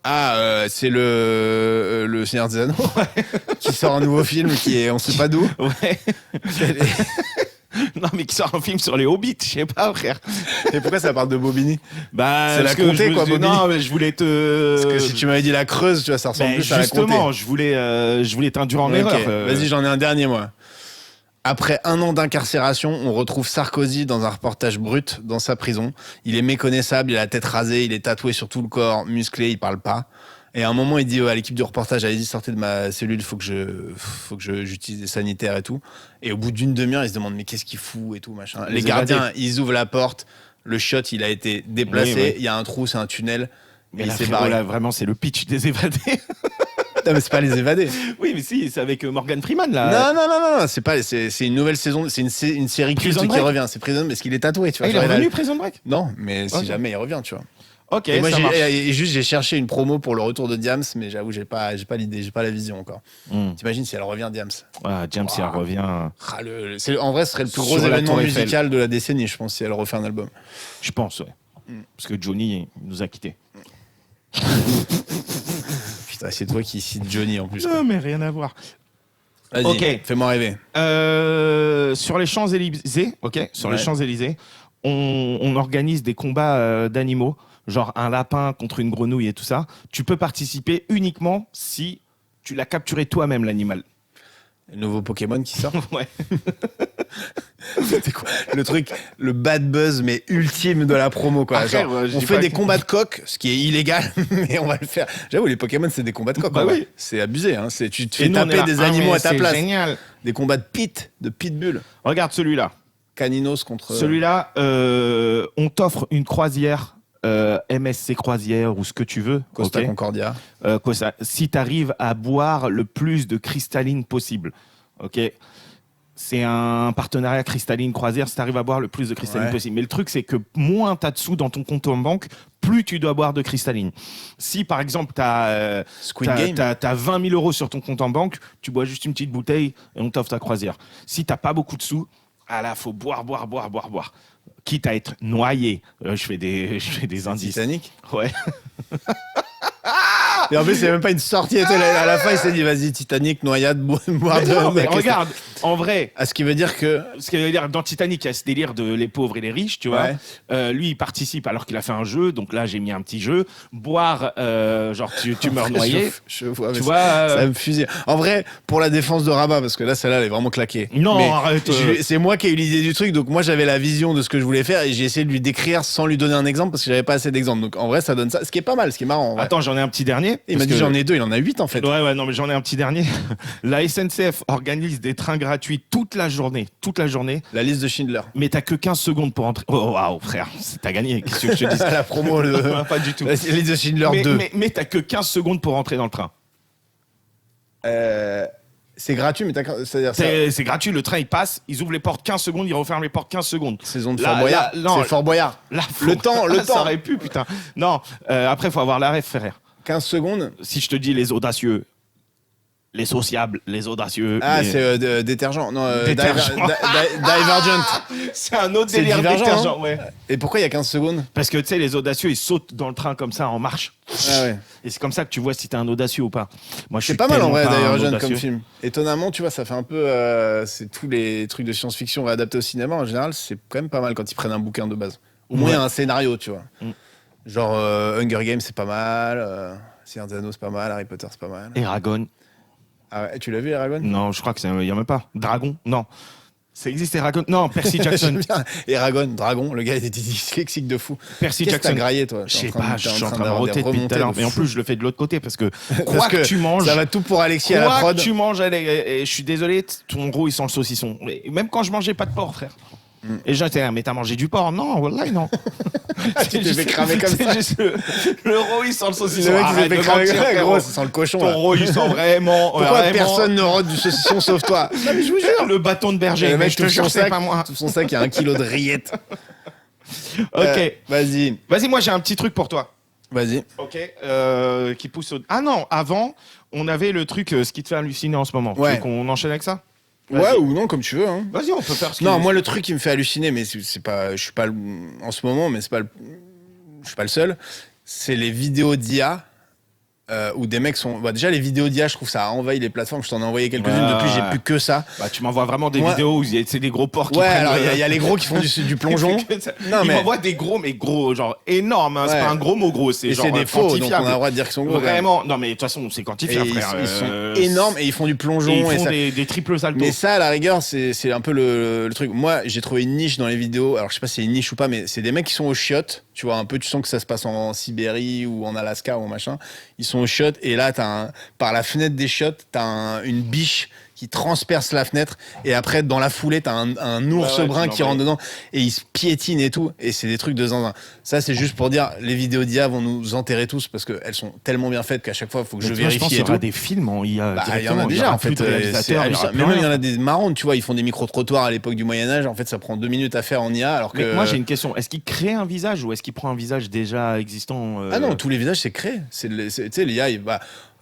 Ah, c'est le Seigneur des Anneaux qui sort un nouveau film qui est on sait pas d'où. Ouais. Non, mais qui sort un film sur les Hobbits, je sais pas, frère. Et pourquoi ça parle de Bobigny? Bah, C'est parce la que comté, je me quoi, suis- Bobigny. Non, mais je voulais te. Parce que si tu m'avais dit la Creuse, tu vois, ça ressemble Ben, plus à la comté. justement, je voulais t'induire en Ok, erreur. Vas-y, j'en ai un dernier, moi. Après 1 an d'incarcération, on retrouve Sarkozy dans un reportage brut dans sa prison. Il est méconnaissable, il a la tête rasée, il est tatoué sur tout le corps, musclé, il parle pas. Et à un moment, il dit à l'équipe du reportage, allez-y, sortez de ma cellule, faut que j'utilise des sanitaires et tout. Et au bout d'une demi-heure, il se demande, mais qu'est-ce qu'il fout et tout, machin. Les gardiens, évadés. ils ouvrent la porte, le shot, il a été déplacé, Oui, oui. il y a un trou, c'est un tunnel. Mais Et il là, s'est frérot, barré. là, vraiment, c'est le pitch des évadés. Non, mais c'est pas les évadés. Oui, mais si, c'est avec Morgan Freeman, là. Non, c'est une nouvelle saison, c'est une série culte Prison qui Break. revient. C'est Prison parce qu'il est tatoué, tu vois. Ah, il est Genre, revenu, Prison Break. Non, mais si Ok. jamais il revient, tu vois. Ok, Et moi, ça marche. j'ai cherché une promo pour le retour de Diams, mais j'avoue, j'ai pas l'idée, j'ai pas la vision encore. T'imagines si elle revient, Diams? Ah, James, il revient. Ah, en vrai, ce serait le plus gros Sur la événement Tour Eiffel. musical de la décennie, je pense, si elle refait un album. Je pense, ouais. Parce que Johnny il nous a quittés. Putain, c'est toi qui cites Johnny en plus. Non, mais rien à voir. Vas-y, Ok. fais-moi rêver. Sur les Champs-Élysées, sur les Ouais. Champs-Élysées, on organise des combats d'animaux, genre un lapin contre une grenouille et tout ça. Tu peux participer uniquement si tu l'as capturé toi-même, l'animal. Le nouveau Pokémon qui sort. Ouais. C'est quoi le truc, le bad buzz, mais ultime de la promo, quoi. Après, Genre, ouais, je on dis fait pas des que- combats de coq, ce qui est illégal, mais on va le faire. J'avoue, les Pokémon, c'est des combats de coq. Bah en vrai. oui. C'est abusé. Hein. Tu te Et fais nous, on est taper là, des ah, animaux mais à ta c'est place. génial. Des combats de pitbull. Regarde celui-là. Caninos contre. Celui-là, on t'offre une croisière, MSC croisière ou ce que tu veux. Costa ok Concordia. Si tu arrives à boire le plus de cristalline possible. Ok. C'est un partenariat cristalline croisière si tu arrives à boire le plus de cristalline Ouais. possible. Mais le truc, c'est que moins tu as de sous dans ton compte en banque, plus tu dois boire de cristalline. Si par exemple, tu as, Squid Game. 20 000 euros sur ton compte en banque, tu bois juste une petite bouteille et on t'offre ta croisière. Si tu pas beaucoup de sous, ah là, faut boire. Quitte à être noyé. Je fais des indices. Titanic. Ouais. Et en plus, c'est même pas une sortie. À la fin, il s'est dit, vas-y, Titanic, noyade, boire Mais non, mais regarde, en vrai, Ah, ce qui veut dire que. ce qui veut dire dans Titanic, il y a ce délire de les pauvres et les riches, tu vois. Ouais. Lui, il participe alors qu'il a fait un jeu, donc là, j'ai mis un petit jeu. Boire, genre, tu meurs noyé. Je vois, mais Tu ça- vois, ça va me fusille. En vrai, pour la défense de Rabat, parce que là, celle-là, elle est vraiment claquée. Non, Mais arrête. c'est moi qui ai eu l'idée du truc, donc moi, j'avais la vision de ce que je voulais faire et j'ai essayé de lui décrire sans lui donner un exemple parce que j'avais pas assez d'exemples. Donc en vrai, ça donne ça. Ce qui est pas mal, ce qui est marrant. en vrai. Attends, j'en ai un petit dernier. Il m'a parce dit que- j'en ai deux, il en a 8 en fait. Ouais, non, mais j'en ai un petit dernier. La SNCF organise des trains gratuits toute la journée. La liste de Schindler. Mais t'as que 15 secondes pour entrer. Oh, waouh, frère, t'as gagné. Qu'est-ce que je te dis La promo, Pas du tout. la liste de Schindler Mais, 2. mais t'as que 15 secondes pour rentrer dans le train. C'est gratuit, mais c'est-à-dire ça. C'est gratuit, le train il passe, ils ouvrent les portes 15 secondes, ils referment les portes 15 secondes. Saison de Là, Fort Boyard. là, non, C'est Fort Boyard. Là, Le temps. Ça aurait pu, putain. Non, après, faut avoir la ref, frère. 15 secondes. Si je te dis les audacieux, les sociables, les audacieux. Ah, les- c'est détergent. Non, Détergent. Divergent. C'est un autre C'est délire Divergent, détergent, hein. ouais. Et pourquoi il y a 15 secondes? Parce que tu sais, les audacieux, ils sautent dans le train comme ça en marche. Ah ouais. Et c'est comme ça que tu vois si t'es un audacieux ou pas. Moi, je C'est suis pas mal en tellement vrai pas un d'ailleurs, jeune audacieux. comme film. Étonnamment, tu vois, ça fait un peu. C'est tous les trucs de science-fiction réadaptés au cinéma. En général, c'est quand même pas mal quand ils prennent un bouquin de base. Au moins, il y a un scénario, tu vois. Mm. Genre Hunger Games, c'est pas mal. Seigneur des Anneaux, c'est pas mal. Harry Potter, c'est pas mal. Eragon. Ah ouais, tu l'as vu, Eragon? Non, je crois que il y a même pas. Dragon. Non. Ça existe Eragon. Non, Percy Jackson. J'aime bien. Eragon, Dragon, le gars, il était dyslexique de fou. Percy Qu'est-ce que t'as Jackson. graillé, toi? Je sais T'es en train pas, de- je t'es suis en train de d'avoir des roter depuis tout remontées à l'heure. de Mais en fou. plus, je le fais de l'autre côté parce que Parce quoi que tu manges. Ça va tout pour Alexis à la Quoi prod. que tu manges, et je suis désolé, ton gros il sent le saucisson. Et même quand je mangeais pas de porc, frère. Et j'étais là, mais t'as mangé du porc? Non, wallah, non. Tu t'es fait cramer comme ça. C'est juste le rôle, il sent le saucisson. Le mec, il s'est Arrête fait de cramer mentir, comme ça. frérot. Gros, ça sent le cochon. Ton là. rôle, il sent vraiment. Pourquoi vraiment personne ne rôde du saucisson sauf toi? Non, mais je vous jure. le bâton de berger? Le Mais mec je te touche jure, son c'est sac, pas moi. touche son sac, il y a 1 kilo de rillettes. Ok. Vas-y, Vas-y, moi j'ai un petit truc pour toi. vas-y. Ok. Qui pousse au. Ah non, avant, on avait le truc, ce qui te fait halluciner en ce moment. Ouais. Tu veux qu'on enchaîne avec ça? Ouais, Vas-y. ou non, comme tu veux. Hein. Vas-y, on peut faire ce qui. Non, moi, le truc qui me fait halluciner, mais c'est pas, je suis pas en ce moment, mais c'est pas, je suis pas le seul. C'est les vidéos d'IA où des mecs sont. Bah, déjà, les vidéos d'IA, je trouve ça a envahi les plateformes. Je t'en ai envoyé quelques-unes. Ouais. Depuis, j'ai plus que ça. Bah, tu m'envoies vraiment des Moi- vidéos où c'est des gros porcs qui Ouais, prennent. alors il y a les gros qui font du plongeon. Non, Ils mais- m'envoient des gros, mais gros, genre énormes. Hein. C'est Ouais. pas un gros mot gros, c'est Et genre c'est des faux, donc on a quantifiable. le droit de dire qu'ils sont gros. quand même. Vraiment. Non, mais de toute façon, c'est Et quantifiable, frère. ils sont énormes et ils font du plongeon. Et ils et font ça- des triples saltos. Mais ça, à la rigueur, c'est un peu le truc. Moi, j'ai trouvé une niche dans les vidéos. Alors, je sais pas si c'est une niche ou pas, mais c'est des mecs qui sont aux chiottes. Tu vois, un peu, tu sens que ça se passe en Sibérie ou en Alaska ou machin. Ils sont aux chiottes et là, par la fenêtre des chiottes, t'as une biche qui transperce la fenêtre et après, dans la foulée, t'as un ours Ouais, brun tu qui l'envoies. rentre dedans et il se piétine et tout. Et c'est des trucs de zinzin. Ça, c'est juste pour dire, les vidéos d'IA vont nous enterrer tous parce qu'elles sont tellement bien faites qu'à chaque fois, il faut que je Mais tu vois, je pense vérifie qu'il y et tout. aura des films en IA Bah, il y en directement. a déjà aura en plus fait. de C'est réalisateurs, il y aura hallucinant. plus Mais même il y rien. en a des marrantes, tu vois, ils font des micro-trottoirs à l'époque du Moyen-Âge. En fait, ça prend 2 minutes à faire en IA. Alors que. Mais moi j'ai une question. Est-ce qu'il crée un visage ou est-ce qu'il prend un visage déjà existant Ah non, tous les visages, c'est créé. Tu sais, l'IA,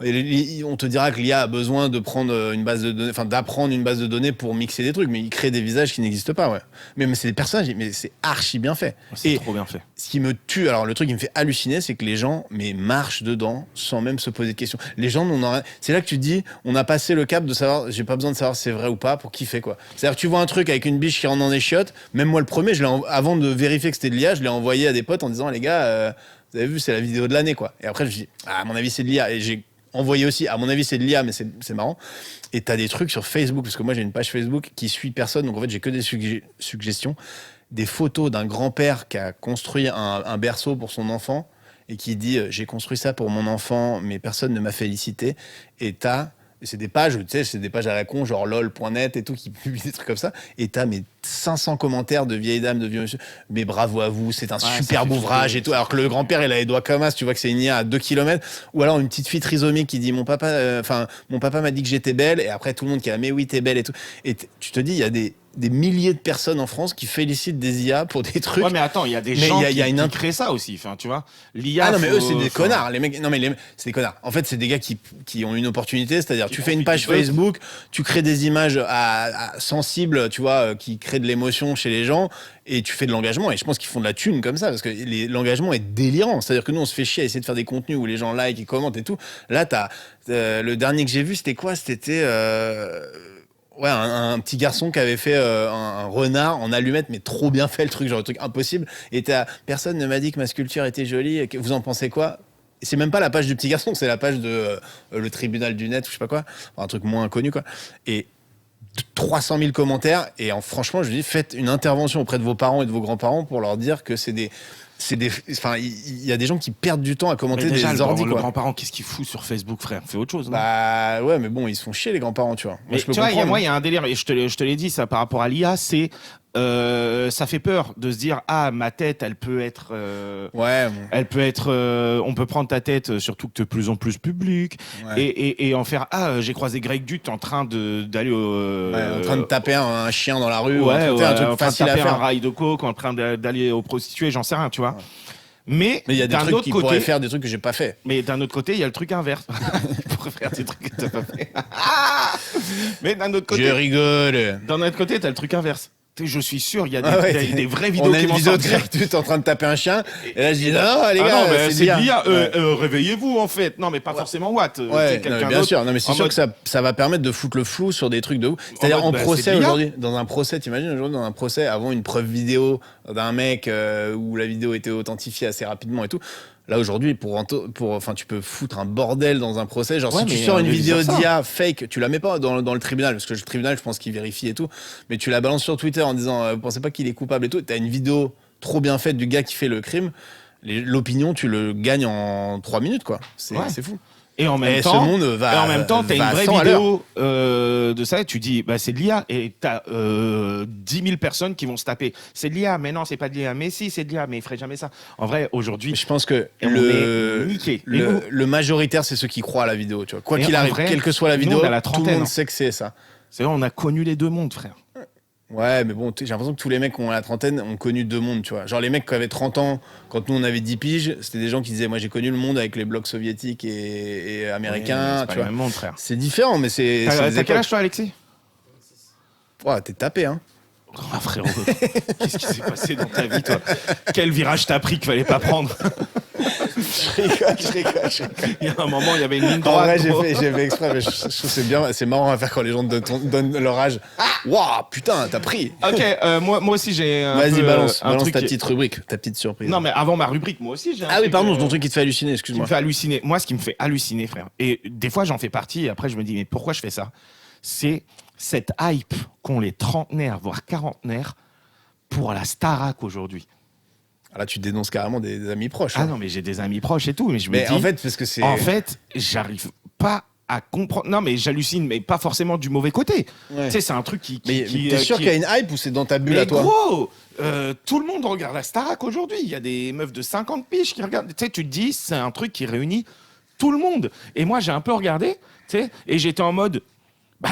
On te dira que l'IA a besoin de prendre une base de données, enfin d'apprendre une base de données pour mixer des trucs, mais il crée des visages qui n'existent pas, ouais. Mais c'est des personnages, mais c'est archi bien fait. C'est trop bien fait. Ce qui me tue, alors le truc qui me fait halluciner, c'est que les gens marchent dedans sans même se poser de questions. Les gens n'ont rien. C'est là que tu te dis, on a passé le cap de savoir, j'ai pas besoin de savoir si c'est vrai ou pas pour kiffer, quoi. C'est-à-dire que tu vois un truc avec une biche qui rentre dans des chiottes, même moi le premier, avant de vérifier que c'était de l'IA, je l'ai envoyé à des potes en disant, les gars, vous avez vu, c'est la vidéo de l'année, quoi. Et après, je me dis, à mon avis, c'est de l'IA. Et j'ai envoyé aussi, à mon avis, c'est de l'IA, mais c'est marrant. Et t'as des trucs sur Facebook, parce que moi, j'ai une page Facebook qui suit personne, donc en fait, j'ai que des suggestions. Des photos d'un grand-père qui a construit un berceau pour son enfant et qui dit j'ai construit ça pour mon enfant, mais personne ne m'a félicité. Et c'est des pages, tu sais, c'est des pages à la con, genre lol.net et tout, qui publient des trucs comme ça. Et t'as 500 commentaires de vieilles dames, de vieux monsieur. Mais bravo à vous, c'est un superbe ouvrage et tout. Alors que le grand-père, il a les doigts comme as, tu vois que c'est une IA à 2 km. Ou alors une petite fille trisomique qui dit mon papa m'a dit que j'étais belle. Et après, tout le monde qui a mais oui, t'es belle et tout. Et tu te dis, il y a des milliers de personnes en France qui félicitent des IA pour des trucs. Ouais, mais attends, il y a des gens qui créent ça aussi, enfin, tu vois. L'IA. Ah non, mais eux, c'est des connards. Les mecs, non, mais c'est des connards. En fait, c'est des gars qui ont une opportunité, c'est-à-dire, tu fais une page Facebook, tu crées des images sensibles, tu vois, qui créent de l'émotion chez les gens, et tu fais de l'engagement. Et je pense qu'ils font de la thune comme ça, parce que l'engagement est délirant. C'est-à-dire que nous, on se fait chier à essayer de faire des contenus où les gens like et commentent et tout. Là, le dernier que j'ai vu, c'était quoi? C'était, ouais, un petit garçon qui avait fait un renard en allumette, mais trop bien fait le truc, genre le truc impossible. Et personne ne m'a dit que ma sculpture était jolie. Vous en pensez quoi? Et c'est même pas la page du petit garçon, c'est la page de le tribunal du net ou je sais pas quoi, enfin, un truc moins connu, quoi. Et 300 000 commentaires. Et franchement, je dis, faites une intervention auprès de vos parents et de vos grands-parents pour leur dire que enfin, il y a des gens qui perdent du temps à commenter des ordi, le quoi. grand-parent, qu'est-ce qu'il fout sur Facebook, frère? Fais autre chose, non? Bah ouais, mais bon, ils se font chier, les grands-parents, tu vois. Mais tu vois, il y a un délire, et je te l'ai dit, ça, par rapport à l'IA, c'est ça fait peur de se dire ma tête, elle peut être ouais, bon. elle peut être on peut prendre ta tête, surtout que tu es de plus en plus public, ouais. et en faire j'ai croisé Greg Dut en train d'aller en train de taper un chien dans la rue, ouais, ou un truc en train facile de taper à faire, un rail de coke, en train d'aller aux prostituées, j'en sais rien, tu vois. Ouais. Mais il y a des trucs qui pourraient faire des trucs que j'ai pas fait. Mais d'un autre côté, il y a le truc inverse. Il pourrait faire des trucs que t'as pas fait. Mais d'un autre côté, je rigole. D'un autre côté, t'as le truc inverse. Je suis sûr, il y a des vraies vidéos qui m'ont sorti. On a une vidéo de Greg Dut en train de taper un chien. Et là, je dis non, les gars, c'est l'IA. Réveillez-vous, en fait. Non, mais pas forcément Watt. Ouais, non, bien sûr. Non, mais c'est sûr que ça va permettre de foutre le flou sur des trucs de ouf. C'est-à-dire en procès aujourd'hui, dans un procès, t'imagines aujourd'hui dans un procès, avant une preuve vidéo d'un mec où la vidéo était authentifiée assez rapidement et tout. Là aujourd'hui, enfin, tu peux foutre un bordel dans un procès. Genre si tu sors une vidéo d'IA fake, tu la mets pas dans le tribunal, parce que le tribunal, je pense qu'il vérifie et tout. Mais tu la balances sur Twitter en disant, vous pensez pas qu'il est coupable et tout. T'as une vidéo trop bien faite du gars qui fait le crime. L'opinion, tu le gagnes en 3 minutes, quoi. C'est fou. Et en même temps, ce monde t'as une vraie vidéo de ça, et tu dis, c'est de l'IA, et t'as 10 000 personnes qui vont se taper. C'est de l'IA, mais non, c'est pas de l'IA, mais si, c'est de l'IA, mais il ferait jamais ça. En vrai, aujourd'hui, je pense que le majoritaire, c'est ceux qui croient à la vidéo, tu vois. Quoi qu'il arrive, quelle que soit la vidéo, tout le monde sait que c'est ça. C'est vrai, on a connu les deux mondes, frère. Ouais, mais bon, j'ai l'impression que tous les mecs qui ont la trentaine ont connu deux mondes, tu vois. Genre les mecs qui avaient 30 ans, quand nous on avait 10 piges, c'était des gens qui disaient, moi j'ai connu le monde avec les blocs soviétiques et américains, tu vois. Le même monde, frère. C'est différent, mais c'est... T'as quel âge toi, Alexis? Ouais, t'es tapé, hein. Oh, frérot, qu'est-ce qui s'est passé dans ta vie, toi? Quel virage t'as pris qu'il fallait pas prendre? Je rigole. Il y a un moment, il y avait une ligne droite. En vrai, j'ai fait exprès, mais je trouve que c'est bien, c'est marrant à faire quand les gens donnent leur âge. Waouh, putain, t'as pris. Ok, moi aussi j'ai Vas-y, balance ta petite rubrique, ta petite surprise. Non, mais avant ma rubrique, moi aussi j'ai oui, pardon, ton truc qui te fait halluciner, excuse-moi. Qui me fait halluciner. Moi, ce qui me fait halluciner, frère, et des fois j'en fais partie, et après je me dis, mais pourquoi je fais ça? C'est cette hype qu'ont les trentenaires, voire quarantenaires, pour la Starac aujourd'hui. Là, tu dénonces carrément des amis proches. Ah non, mais j'ai des amis proches et tout, mais je me dis... en fait, parce que c'est... En fait, j'arrive pas à comprendre... Non, mais j'hallucine, mais pas forcément du mauvais côté. Ouais. Tu sais, c'est un truc qui... Mais t'es sûr qu'il y a une hype ou c'est dans ta bulle à toi? Gros, tout le monde regarde la Starac aujourd'hui. Il y a des meufs de 50 piges qui regardent. Tu sais, tu te dis, c'est un truc qui réunit tout le monde. Et moi, j'ai un peu regardé, tu sais, et j'étais en mode...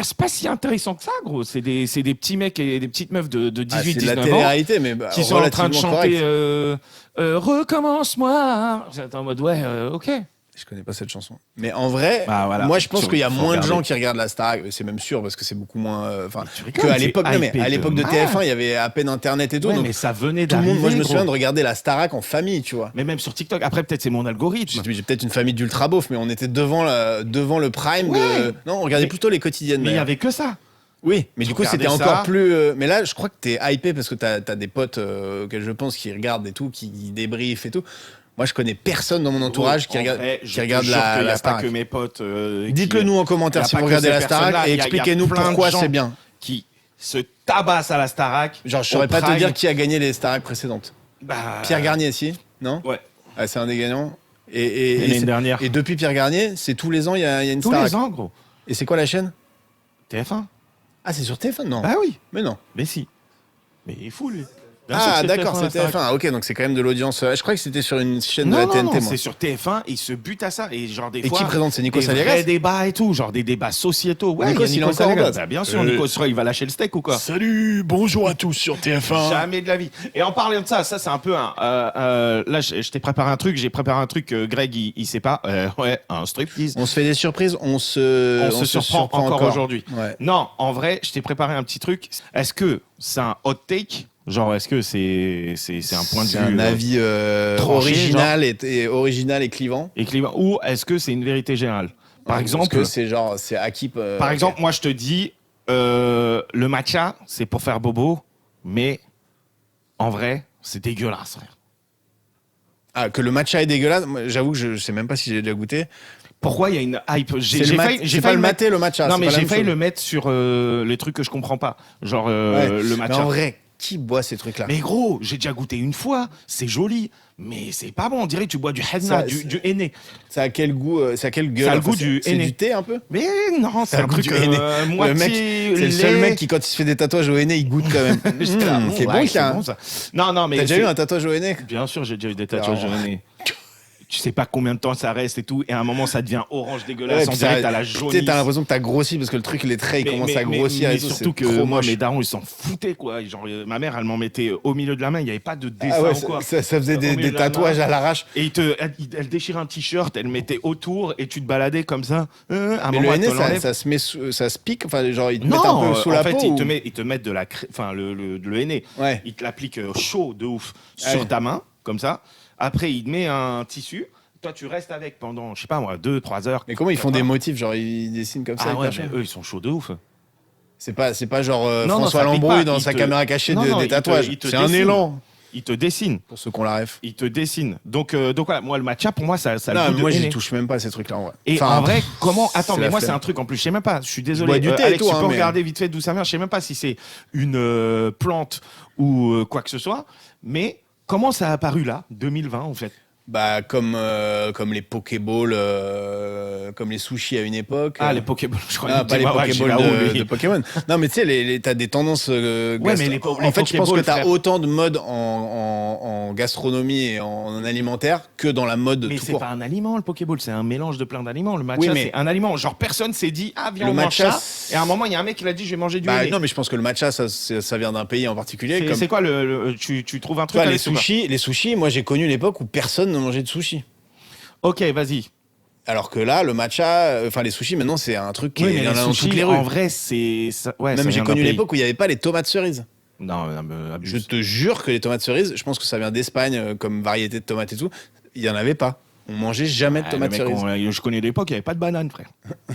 c'est pas si intéressant que ça, gros. C'est des petits mecs et des petites meufs de 18-19 ans. C'est de la télé-réalité, mais qui sont en train de chanter Recommence-moi. J'étais en mode, ok. Je connais pas cette chanson. Mais en vrai, Bah, voilà. moi je pense qu'il y a Faut moins de regarder. gens qui regardent la Starac. C'est même sûr parce que c'est beaucoup moins. Tu rigoles, Qu'à c'est l'époque, non, mais hypé à l'époque de de TF1, malade. il y avait à peine Internet et tout. Ouais, donc mais ça venait tout le d'arriver. monde, moi je me gros. souviens de regarder la Starac en famille, tu vois. Mais même sur TikTok. Après, peut-être c'est mon algorithme. J'ai peut-être une famille d'ultra beaufs, mais on était devant le prime Ouais. de. Non, on regardait Mais- plutôt les quotidiennes. Mais il y d'ailleurs. avait que ça. Oui, mais Tu du coup c'était regardais encore ça. plus. Mais là, je crois que t'es hypé parce que t'as des potes auxquels je pense qui regardent et tout, qui débriefent et tout. Moi, je connais personne dans mon entourage qui En regarde, vrai, qui je te regarde jure qu'il y la a pas Starac. que mes potes. Dites-le nous en commentaire y a si pas vous que regardez ces la Starac personnes-là, et il y a expliquez-nous plein de pourquoi gens c'est bien. Qui se tabassent à la Starac. Genre, je saurais au pas te Prime. dire qui a gagné les Starac précédentes. Bah, Pierre Garnier, si? Non? Ouais. Ah, c'est un des gagnants. L'année c'est- dernière. et depuis Pierre Garnier, c'est tous les ans, il y a une Tous Starac. les ans, gros. Et c'est quoi la chaîne? TF1. Ah, c'est sur TF1? Non. Bah oui. Mais non. Mais si. Mais il est fou, lui. Bien sûr Ah, que d'accord, la c'est Starac. TF1. Ah, ok, donc c'est quand même de l'audience. Je crois que c'était sur une chaîne de Non, la non, TNT, non, moi. c'est sur TF1, ils se butent à ça. Et genre des Et fois. qui présente? C'est Nico des Saliagas? vrais débats et tout, genre des débats sociétaux. Ouais, Nikos, il y a il est Nico encore en Saliagas. base. Bah, bien sûr, Nico, il va lâcher le steak ou quoi? Salut, bonjour à tous sur TF1. Jamais de la vie. Et en parlant de ça, c'est un peu un. Là, je t'ai préparé un truc. J'ai préparé un truc. Greg, il sait pas. Ouais, un striptease. On se fait des surprises, on se surprend encore aujourd'hui. Ouais. Non, en vrai, je t'ai préparé un petit truc. Est-ce que c'est un hot take? Genre, est-ce que c'est un point de vue C'est un avis tranché, original original et clivant. et clivant, ou est-ce que c'est une vérité générale? Par exemple, Parce que c'est genre, c'est acquis. par exemple, moi je te dis, le matcha, c'est pour faire bobo, mais en vrai, c'est dégueulasse, frère. Ah, que le matcha est dégueulasse, moi, j'avoue que je sais même pas si j'ai déjà goûté. Pourquoi il y a une hype? C'est pas failli le mettre- maté, le matcha. Non, c'est mais pas la j'ai même failli chose. le mettre sur les trucs que je comprends pas. Genre Ouais. le Mais matcha. en vrai, qui boit ces trucs-là? Mais gros, j'ai déjà goûté une fois, c'est joli, mais c'est pas bon. On dirait que tu bois du henna, Ça, du henné. Ça a quel goût? Ça a quelle gueule? Ça a le goût du c'est henné. du thé un peu? Mais non, c'est Ça a un le goût truc du henné. Le moitié mec, c'est le seul lait. mec qui, quand il se fait des tatouages au henné, il goûte quand même. J'étais là, C'est ouais, bon, ça. ça. Non, non, mais T'as déjà c'est- eu un tatouage au henné? Bien sûr, j'ai déjà eu des tatouages Alors, de henné. Tu sais pas combien de temps ça reste et tout, et à un moment ça devient orange dégueulasse, Ouais, on puis dirait ça- que t'as la tu sais, jaunisse. t'as l'impression que t'as grossi parce que le truc, les traits, ils commencent à grossir mais et tout. surtout C'est que trop moi, moche. mes darons, ils s'en foutaient, quoi. Genre, ma mère, elle m'en mettait au milieu de la main, il n'y avait pas de dessin Ah ouais, ou quoi. ça faisait Au milieu des de la tatouages main. à l'arrache. Et elle déchirait un t-shirt, elle mettait autour, et tu te baladais comme ça. À un Mais moment, le elle henné, te l'enlève. ça se met, ça se pique. Enfin, genre, ils te mettent Non, un peu sous la en fait, peau. ils te mettent de la enfin, le henné. Ouais. Ils te l'appliquent chaud de ouf Ah sur ouais. ta main, comme ça. Après, il te met un tissu. Toi, tu restes avec pendant, je sais pas moi, 2-3 heures. Mais comment ils font 4 des heures. motifs? Genre, ils dessinent comme ça. Ah avec ouais, machin. mais eux, ils sont chauds de ouf. C'est pas genre Non, François ça pique Lambrouille pas. dans Il sa te- caméra cachée Non, non, des il te- tatouages. il te C'est un dessine. élan. Ils te dessinent. Pour ceux qu'on la ref. Ils te dessinent. Donc voilà, moi, le matcha, pour moi, ça a le Non, goût mais de moi, j'y henné. touche même pas à ces trucs-là, en vrai. Et Enfin, en vrai, comment. Attends, c'est mais la moi, c'est flemme. un truc en plus, je sais même pas. Je suis désolé. bois du thé et Alex, tout, tu hein, peux mais- regarder vite fait d'où ça vient. Je sais même pas si c'est une plante ou quoi que ce soit. Mais comment ça a apparu là, 2020, en fait? Bah, comme les Pokéballs, comme les sushis à une époque. Ah, les Pokéballs, je crois. Ah, pas les Pokéballs de Pokémon. Non, mais tu sais, t'as des tendances. Ouais, mais les en fait, je pense que Pokéballs, t'as frère. autant de modes en gastronomie et en alimentaire que dans la mode Mais tout c'est court. pas un aliment, le Pokéball, c'est un mélange de plein d'aliments. Le matcha, Oui, mais- c'est un aliment. Genre, personne s'est dit, ah, viens, Le on mange matcha, ça. Et à un moment, il y a un mec qui l'a dit, je vais manger du Bah, henné. non, mais je pense que le matcha, ça vient d'un pays en particulier. Comme C'est quoi tu trouves un tu truc vois, Alex, ou pas les sushis, moi j'ai connu l'époque où personne ne mangeait de sushis. Ok, vas-y. Alors que là, le matcha, enfin les sushis, maintenant c'est un truc qui Oui, est mais dans les toutes sushis, les rues. en vrai, c'est. Ouais, ça Même j'ai vient d'un connu pays. l'époque où il n'y avait pas les tomates cerises. Non, mais Je abuse. te jure que les tomates cerises, je pense que ça vient d'Espagne comme variété de tomates et tout. Il y en avait pas. On mangeait jamais de Ah, tomates le mec, cerises. je connais l'époque, il n'y avait pas de banane, frère.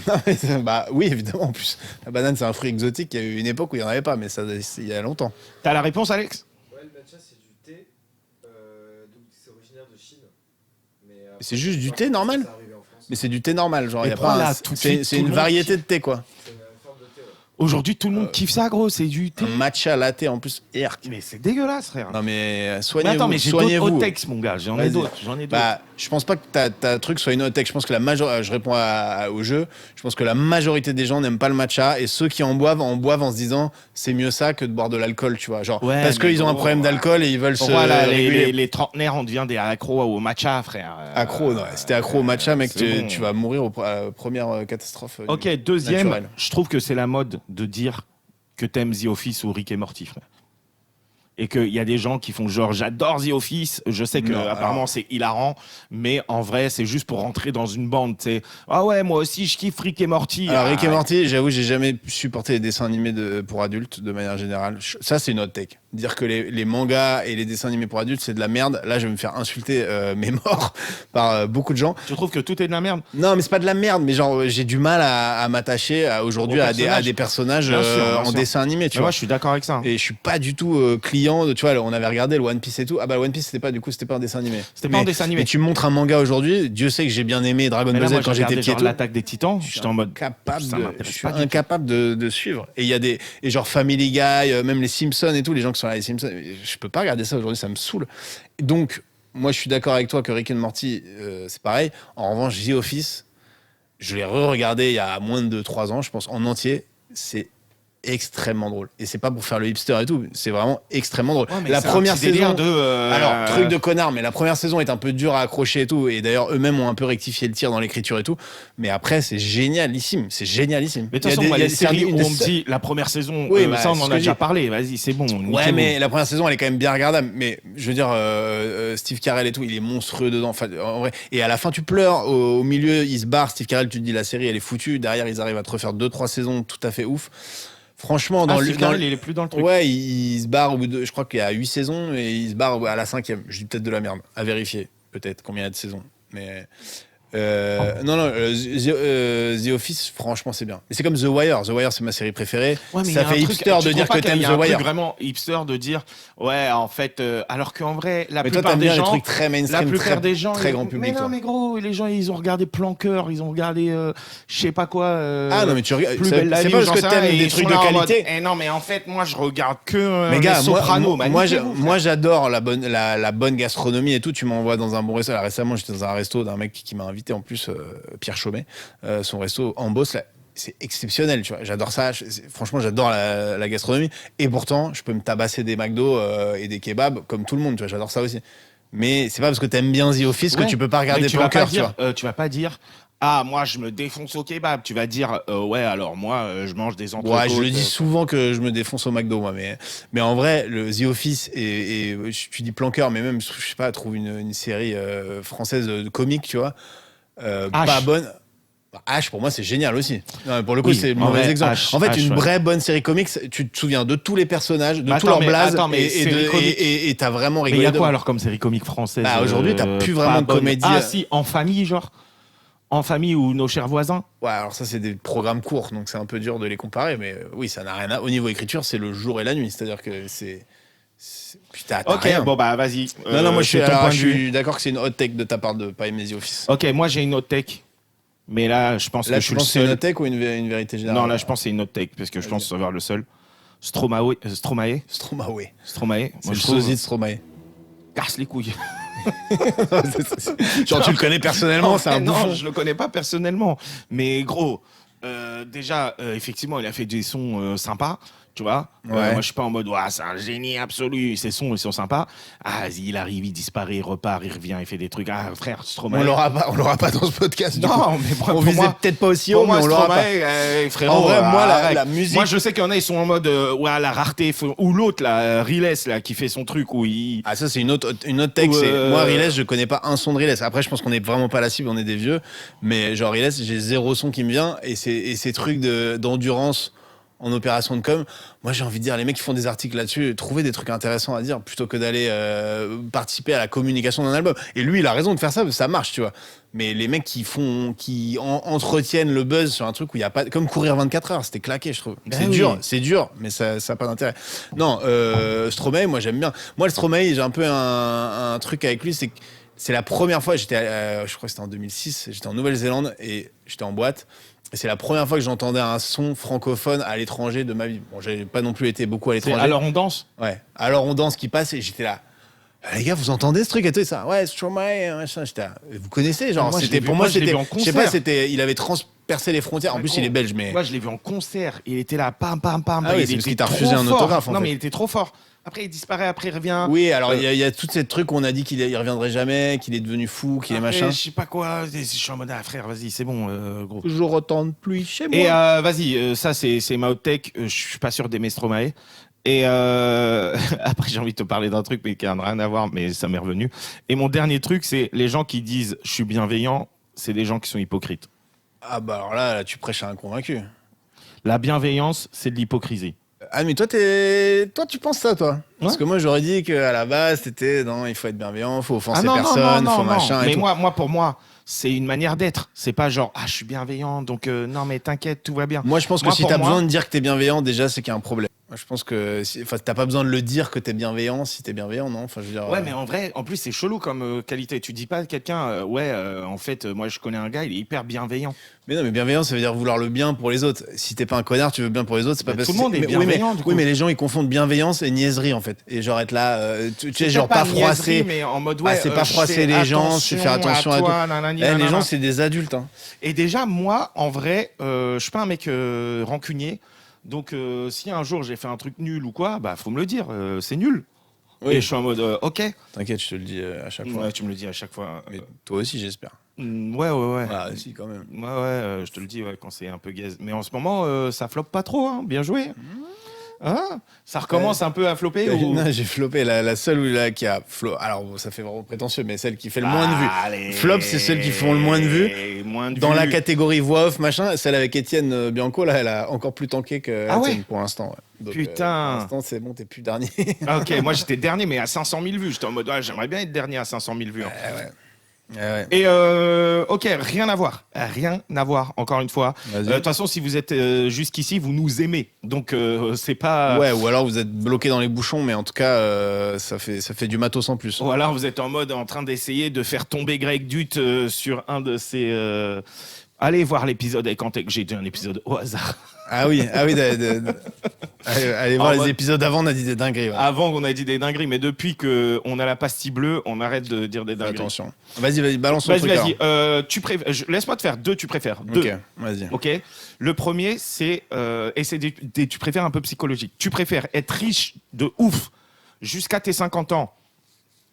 Non, mais bah oui, évidemment. En plus, la banane c'est un fruit exotique. Il y a eu une époque où il n'y en avait pas, mais ça, il y a longtemps. T'as la réponse, Alex? Ouais, le matcha c'est du thé, donc c'est originaire de Chine. Mais C'est juste du thé normal. C'est arrivé en France. Mais c'est du thé normal, genre Et il y a prends pas. là, un- tout de C'est suite, c'est tout une le monde variété de thé quoi. C'est une forme de thé, ouais. Aujourd'hui, tout le monde kiffe ça, gros, c'est du thé. Un matcha latte en plus. Erk. Mais c'est dégueulasse, frère. Non mais Mais soignez-vous. attends, mais j'ai d'autres soignez-vous. hot takes, mon gars. J'en ai Vas-y. d'autres. J'en ai d'autres. Bah, je pense pas que ta truc soit une hot tech. Je pense que la majorité, je réponds au jeu. Je pense que la majorité des gens n'aiment pas le matcha et ceux qui en boivent en se disant c'est mieux ça que de boire de l'alcool, tu vois. Genre Ouais, parce mais qu'ils ont un bon, problème d'alcool et ils veulent se Voilà, réguler. les trentenaires, on devient des accros au matcha, frère. Accro, non, si t'es accro au matcha, mec, c'est bon. tu vas mourir à la première catastrophe. Ok, deuxième, naturelle. je trouve que c'est la mode de dire que t'aimes The Office ou Rick et Morty, frère. et qu'il y a des gens qui font genre j'adore The Office, je sais que Non, apparemment alors- c'est hilarant, mais en vrai c'est juste pour rentrer dans une bande, tu sais. Ah ouais, moi aussi je kiffe Rick et Morty. Alors, Rick et Ah, Morty, j'avoue, j'ai jamais supporté les dessins animés pour adultes de manière générale. Ça, c'est une hot take. Dire que les mangas et les dessins animés pour adultes, c'est de la merde. Là, je vais me faire insulter mes morts par beaucoup de gens. Tu trouves que tout est de la merde? Non, mais c'est pas de la merde, mais genre, j'ai du mal à m'attacher aujourd'hui Aux à des personnages Bien sûr, bien en sûr. dessin animé, tu Mais vois. moi je suis d'accord avec ça. Et je suis pas du tout client de, tu vois, on avait regardé le One Piece et tout. Ah bah, le One Piece, c'était pas un dessin animé. C'était pas un dessin animé. Mais tu me montres un manga aujourd'hui, Dieu sait que j'ai bien aimé Dragon Mais Ball là, moi Z quand j'ai j'étais regardé petit et genre tout. l'attaque des Titans, j'étais en mode Incapable ça de, m'intéresse je suis pas du tout. incapable de suivre. Et il y a et genre Family Guy, même les Simpsons et tout, les gens qui sont là, les Simpsons, je peux pas regarder ça aujourd'hui, ça me saoule. Donc, moi, je suis d'accord avec toi que Rick and Morty, c'est pareil. En revanche, The Office, je l'ai re-regardé il y a moins de 3 ans, je pense, en entier. C'est extrêmement drôle. Et c'est pas pour faire le hipster et tout, c'est vraiment extrêmement drôle. Ouais, mais La c'est un première petit délire saison. de Alors, truc de connard, mais la première saison est un peu dure à accrocher et tout. Et d'ailleurs, eux-mêmes ont un peu rectifié le tir dans l'écriture et tout. Mais après, c'est génialissime. C'est génialissime. Mais de toute façon, moi, les séries où on me dit la première saison, Oui, bah, ça on c'est en ce a que déjà je dis. parlé, vas-y, c'est bon. Ouais, niquez-vous. mais la première saison, elle est quand même bien regardable. Mais je veux dire, Steve Carell et tout, il est monstrueux dedans. Enfin, en vrai. Et à la fin, tu pleures. Au milieu, il se barre. Steve Carell, tu te dis, la série, elle est foutue. Derrière, ils arrivent à te refaire 2-3 saisons tout à fait ouf. Franchement, dans Steve Carell, il est plus dans le truc. Ouais, il se barre au bout de. Je crois qu'il y a 8 saisons et il se barre à la 5e. Je dis peut-être de la merde. À vérifier, peut-être, combien il y a de saisons. Mais. Non, The Office, franchement, c'est bien. Mais c'est comme The Wire. The Wire, c'est ma série préférée. Ouais, mais il y ça a un fait truc- hipster tu de dire trouves que pas qu'il t'aimes y a The un truc Wire. vraiment hipster de dire ouais en fait alors qu'en vrai la Mais toi, plupart t'aimes des bien les gens trucs très la mainstream, plupart des gens très ils- grand public. mais non toi. mais gros les gens ils ont regardé Planqueur, ils ont regardé je sais pas quoi Ah non, mais tu regardes. Plus belle la C'est vie pas ou parce j'en que sais rien, t'aimes et des ils trucs sont de là en mode, qualité. non mais en fait moi je regarde que Mais les gars, Sopranos. Bah, niquez-vous, frère. moi j'adore la bonne gastronomie et tout. Tu m'envoies dans un bon resto. Là, récemment, j'étais dans un resto d'un mec qui m'a invité en plus, Pierre Chaumet. Son resto en Beauce, là, c'est exceptionnel. Tu vois, j'adore ça. Franchement, j'adore la gastronomie. Et pourtant, je peux me tabasser des McDo et des kebabs comme tout le monde. Tu vois, j'adore ça aussi. Mais c'est pas parce que t'aimes bien The Office Ouais, que tu peux pas regarder mais tu vas pas Planqueur, tu dire, vois. tu vas pas dire ah moi je me défonce au kebab, tu vas dire ouais alors moi je mange des entrecôtes. Ouais, je le dis souvent que je me défonce au McDo, moi, mais en vrai, le The Office et tu dis Planqueur, mais même, je sais pas, trouve une série française de comique, tu vois, H. pas bonne. H, pour moi, c'est génial aussi. Non, mais pour le coup, Oui, c'est le en mauvais vrai, exemple. H, En fait, H, une ouais. vraie bonne série comics, tu te souviens de tous les personnages, de Mais tous attends, leurs mais- blazes, attends, mais série comique. et t'as vraiment Mais il rigolé. y a dedans. quoi alors comme série comique française Bah, aujourd'hui, t'as plus vraiment pas de bonne. comédie. Ah si, En famille genre. En famille ou Nos chers voisins. Ouais, alors ça, c'est des programmes courts, donc c'est un peu dur de les comparer, mais oui, ça n'a rien à. Au niveau écriture, c'est le jour et la nuit, c'est-à-dire que Putain, t'as Ok, rien. bon bah vas-y. Non, moi je c'est ton point de vue. suis d'accord que c'est une hot take de ta part de pas aimer The Office. Ok, moi j'ai une autre take. Mais là, je pense Là, que je tu suis le penses que c'est une seul. hot take ou une vérité générale? Non, là, je pense que c'est une autre take parce que je pense que ça va être le seul. Stromae. Stromae. C'est C'est moi le je trouve. sosie de Stromae. Casse les couilles. Genre, tu le connais personnellement, c'est un Non, bouffon. je le connais pas personnellement. Mais gros, déjà, effectivement, il a fait des sons sympas. Tu vois, Ouais. moi je suis pas en mode ouah, c'est un génie absolu, ses sons ils sont sympas. Ah, vas-y, il arrive, il disparaît, il repart, il revient, il fait des trucs. Ah, frère, Stromae. On l'aura pas dans ce podcast. du coup. Non, mais On pour visait moi, peut-être pas aussi pour haut, mais moi, on l'aura pas. Stromae, frérot, En vrai, moi, arrête. la musique. Moi, je sais qu'il y en a, ils sont en mode ouais, la rareté, ou l'autre, là, Riles, là, qui fait son truc où il. Ah, ça, c'est une autre take. Ou, Moi, Riles, je connais pas un son de Riles. Après, je pense qu'on est vraiment pas la cible, on est des vieux. Mais genre, Riles, j'ai zéro son qui me vient. Et ces trucs d'endurance en opération de com, moi, j'ai envie de dire, les mecs qui font des articles là-dessus, trouver des trucs intéressants à dire plutôt que d'aller participer à la communication d'un album. Et lui, il a raison de faire ça, parce que ça marche, tu vois. Mais les mecs qui entretiennent le buzz sur un truc où il y a pas, comme courir 24 heures, c'était claqué, je trouve. Ben C'est dur, mais ça a pas d'intérêt. Non, Stromae, moi j'aime bien. Moi, le Stromae, j'ai un peu un truc avec lui, c'est que c'est la première fois, je crois que c'était en 2006, j'étais en Nouvelle-Zélande et j'étais en boîte. Et c'est la première fois que j'entendais un son francophone à l'étranger de ma vie. Bon, j'ai pas non plus été beaucoup à l'étranger. Alors on danse. Ouais. Alors on danse qui passe et j'étais là. Les gars, vous entendez ce truc et tout et ça? Ouais, Stromae, machin. J'étais là. Vous connaissez, genre, Moi, je c'était l'ai vu- pour moi, moi, je l'ai c'était, vu en je sais pas, concert. c'était, il avait transpercé les frontières. En Ouais, plus, gros. il est belge, mais Moi, je l'ai vu en concert. Il était là, pam, pam, pam. Ah oui, il c'est parce était qu'il t'a trop refusé un fort. autographe, en Non, fait. mais il était trop fort. Après, il disparaît, après, il revient. oui. Alors il y a tout ces trucs où on a dit qu'il reviendrait jamais, qu'il est devenu fou, qu'il est Après, machin. Je sais pas quoi. Je suis en mode, ah, frère, vas-y, c'est bon, gros. Toujours autant de pluie chez moi. Et vas-y, ça, c'est ma hot take. Je suis pas sûr d'aimer Stromae. Et après, j'ai envie de te parler d'un truc, mais qui n'a rien à voir, mais ça m'est revenu. Et mon dernier truc, c'est les gens qui disent je suis bienveillant, c'est des gens qui sont hypocrites. Ah bah alors là, tu prêches à un convaincu. La bienveillance, c'est de l'hypocrisie. Ah mais toi, tu penses ça, toi? Parce que moi, j'aurais dit qu'à la base, c'était non, il faut être bienveillant, faut offenser personne, faut machin et mais tout. pour moi, c'est une manière d'être. C'est pas genre je suis bienveillant, donc non mais t'inquiète, tout va bien. Moi, je pense que si pour t'as moi- besoin de dire que t'es bienveillant, déjà, c'est qu'il y a un problème. Moi, je pense que t'as pas besoin de le dire que t'es bienveillant si t'es bienveillant, non? Enfin, je veux dire. Ouais, mais en vrai, en plus, c'est chelou comme qualité. Tu dis pas à quelqu'un, en fait, moi, je connais un gars, il est hyper bienveillant. Mais non, mais bienveillant, ça veut dire vouloir le bien pour les autres. Si t'es pas un connard, tu veux bien pour les autres, c'est pas Bah, parce tout que le monde est mais- bienveillant, Oui, du coup. oui, mais les gens, ils confondent bienveillance et niaiserie, en fait. Et genre être là, tu sais, genre pas niaiserie, froisser. mais en mode, C'est pas je froisser fais les gens, c'est faire attention à tout. toi, nanani, Les nanana. gens, c'est des adultes. Hein. Et déjà, moi, en vrai, je suis pas un mec rancunier. Donc, si un jour j'ai fait un truc nul ou quoi, bah, faut me le dire, c'est nul. Oui. Et je suis en mode, ok. T'inquiète, je te le dis à chaque fois. Ouais, tu me le dis à chaque fois. Mais toi aussi, j'espère. Ouais. Ah, si, quand même. Ouais, je te le dis quand c'est un peu gaze. Mais en ce moment, ça floppe pas trop, hein. Bien joué. Hein, ça recommence un peu à flopper ou... Non, j'ai floppé. La seule qui a flop. Alors, ça fait vraiment prétentieux, mais celle qui fait le moins de vues. Allez, Flop, c'est celles qui font le moins de vues. Dans la catégorie voix off, machin, celle avec Étienne Bianco, là, elle a encore plus tanké que Ah ouais Étienne pour l'instant. Ouais. Donc, Putain. pour l'instant, c'est bon, t'es plus dernier. Ah, ok, moi j'étais dernier, mais à 500 000 vues. J'étais en mode, j'aimerais bien être dernier à 500 000 vues. Hein. Ouais. Et ok, rien à voir. Rien à voir, encore une fois. De Vas-y. toute façon, si vous êtes jusqu'ici, vous nous aimez. Donc, c'est pas. Ouais, ou alors vous êtes bloqué dans les bouchons, mais en tout cas, ça fait du matos en plus. Ou alors vous êtes en mode en train d'essayer de faire tomber Greg Dutt sur un de ses. Allez voir l'épisode avec Antec. J'ai dit un épisode au hasard. Ah oui. Allez voir En les mode- épisodes avant, on a dit des dingueries. Ouais. Avant, on a dit des dingueries, mais depuis qu'on a la pastille bleue, on arrête de dire des dingueries. Attention. Vas-y, balance ton truc. Vas-y. Laisse-moi te faire deux, tu préfères. Deux. Ok, vas-y. Ok. Le premier, c'est et c'est tu préfères un peu psychologique. Tu préfères être riche de ouf jusqu'à tes 50 ans,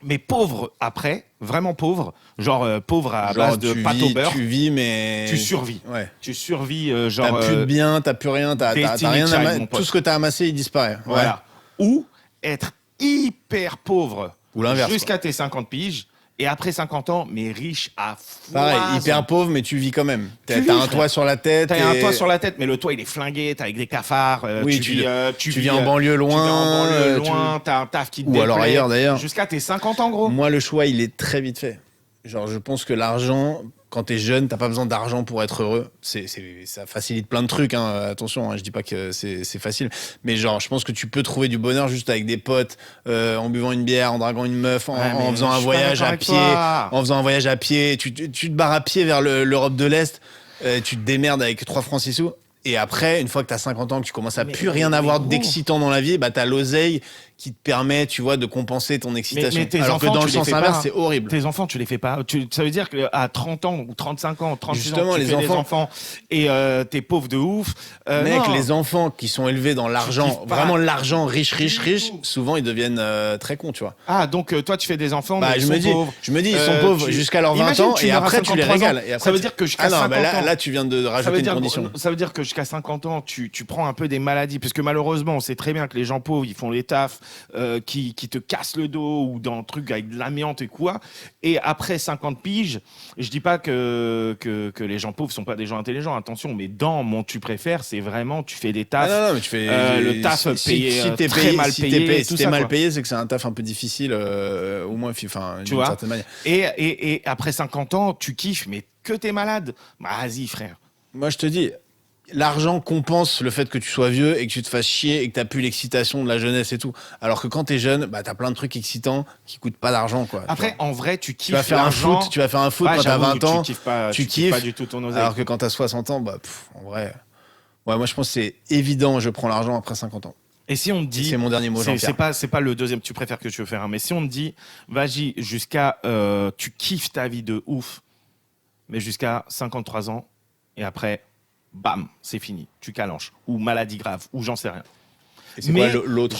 mais pauvre après, vraiment pauvre, genre pauvre à base de pâte au beurre. Tu vis, mais. Tu survis. Ouais. Tu survis T'as plus de biens, t'as plus rien, t'as Destiny rien Child, à mon pote. tout ce que t'as amassé, il disparaît. Ouais. voilà. Ou être hyper pauvre Ou l'inverse, jusqu'à tes 50 piges et après 50 ans, mais riche à fou. Pareil, hyper pauvre, mais tu vis quand même. Tu T'as vis, un frère. toit sur la tête. T'as un et- toit sur la tête, mais le toit il est flingué, t'as avec des cafards. Oui, tu vis en banlieue loin. Tu vis en banlieue tu- loin, t'as un taf qui te Ou alors déplaît, ailleurs, d'ailleurs. Jusqu'à tes 50 ans, gros. Moi, le choix, il est très vite fait. Genre, je pense que l'argent, quand t'es jeune, t'as pas besoin d'argent pour être heureux. Ça facilite plein de trucs, hein. Attention, hein, je dis pas que c'est facile. Mais genre, je pense que tu peux trouver du bonheur juste avec des potes, en buvant une bière, en draguant une meuf, en Ouais, mais faisant je un suis pas voyage d'accord à avec pied. toi. En faisant un voyage à pied. Tu te barres à pied vers l'Europe de l'Est. Tu te démerdes avec 3 francs 6 sous. Et après, une fois que t'as 50 ans, que tu commences à plus rien avoir gros. d'excitant dans la vie, bah t'as l'oseille qui te permet, tu vois, de compenser ton excitation. mais tes Alors que enfants, dans tu le les sens fais inverse, pas. c'est horrible. Tes enfants, tu les fais pas. Ça veut dire qu'à 30 ans ou 35 ans, 36 Justement, ans, tu les fais des enfants- enfants et t'es pauvre de ouf. Mec, non. les enfants qui sont élevés dans l'argent, kiffes pas. vraiment l'argent riche, tout. souvent ils deviennent très cons, tu vois. Ah, donc toi, tu fais des enfants, Bah, mais ils sont pauvres. je me dis, ils sont pauvres jusqu'à leurs 20 Imagine, ans tu et meurs à après tu les 53 ans. régales. Et après, Ça veut dire que jusqu'à ah non, 50 bah ans. là, tu viens de rajouter une condition. Ça veut dire que jusqu'à 50 ans, tu prends un peu des maladies. Parce que malheureusement, on sait très bien que les gens pauvres, ils font les tafs qui te cassent le dos ou dans un truc avec de l'amiante et quoi. Et après 50 piges, je dis pas que les gens pauvres sont pas des gens intelligents, attention, mais dans mon tu préfères, c'est vraiment, tu fais des tafs. Non, mais tu fais le taf payé, si t'es très payé, mal si payé, t'es payé, tout si t'es ça, mal quoi. payé, c'est que c'est un taf un peu difficile, au moins, enfin, Tu d'une vois. certaine manière. Et après 50 ans, tu kiffes, mais que t'es malade. Bah, vas-y, frère. Moi, je te dis, l'argent compense le fait que tu sois vieux et que tu te fasses chier et que t'as plus l'excitation de la jeunesse et tout. Alors que quand t'es jeune, bah t'as plein de trucs excitants qui coûtent pas d'argent, quoi. Après, en vrai, tu kiffes. tu vas faire un l'argent. foot, quand t'as j'avoue, 20 ans, tu kiffes pas, tu kiffes pas kiffes, du tout ton oseille. alors que quand t'as 60 ans, bah en vrai. Ouais, moi je pense que c'est évident, je prends l'argent après 50 ans. Et si on te dit, C'est mon dernier mot, Jean-Pierre. c'est pas le deuxième tu préfères que tu veux faire, hein, mais si on te dit, vas-y, jusqu'à, tu kiffes ta vie de ouf, mais jusqu'à 53 ans, et après, bam, c'est fini, tu calanches, ou maladie grave, ou j'en sais rien. Et c'est Mais quoi l'autre?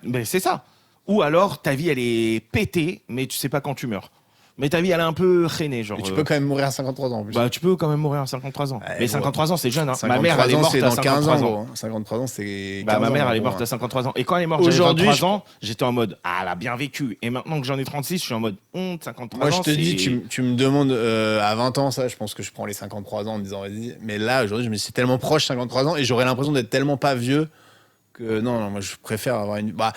mais c'est ça. Ou alors, ta vie, elle est pétée, mais tu sais pas quand tu meurs. Mais ta vie, elle est un peu traînée, genre. Et tu peux quand même mourir à 53 ans en plus. Bah, tu peux quand même mourir à 53 ans. Ouais, mais bon. 53 ans, c'est jeune. Hein. Ma 53 mère, elle est ans, morte c'est à dans 15 53 ans. ans. Gros. 53 ans, c'est. Bah, 15 ma mère, ans, elle est gros, morte hein. à 53 ans. Et quand elle est morte, j'avais Aujourd'hui, 23 ans, j'étais en mode, ah, elle a bien vécu. Et maintenant que j'en ai 36, je suis en mode, 53 Moi, ans. je te dis, c'est- tu me demandes à 20 ans, ça, je pense que je prends les 53 ans en me disant, vas-y. Mais là, aujourd'hui, je me suis tellement proche, 53 ans, et j'aurais l'impression d'être tellement pas vieux que non, moi, je préfère avoir une. Bah,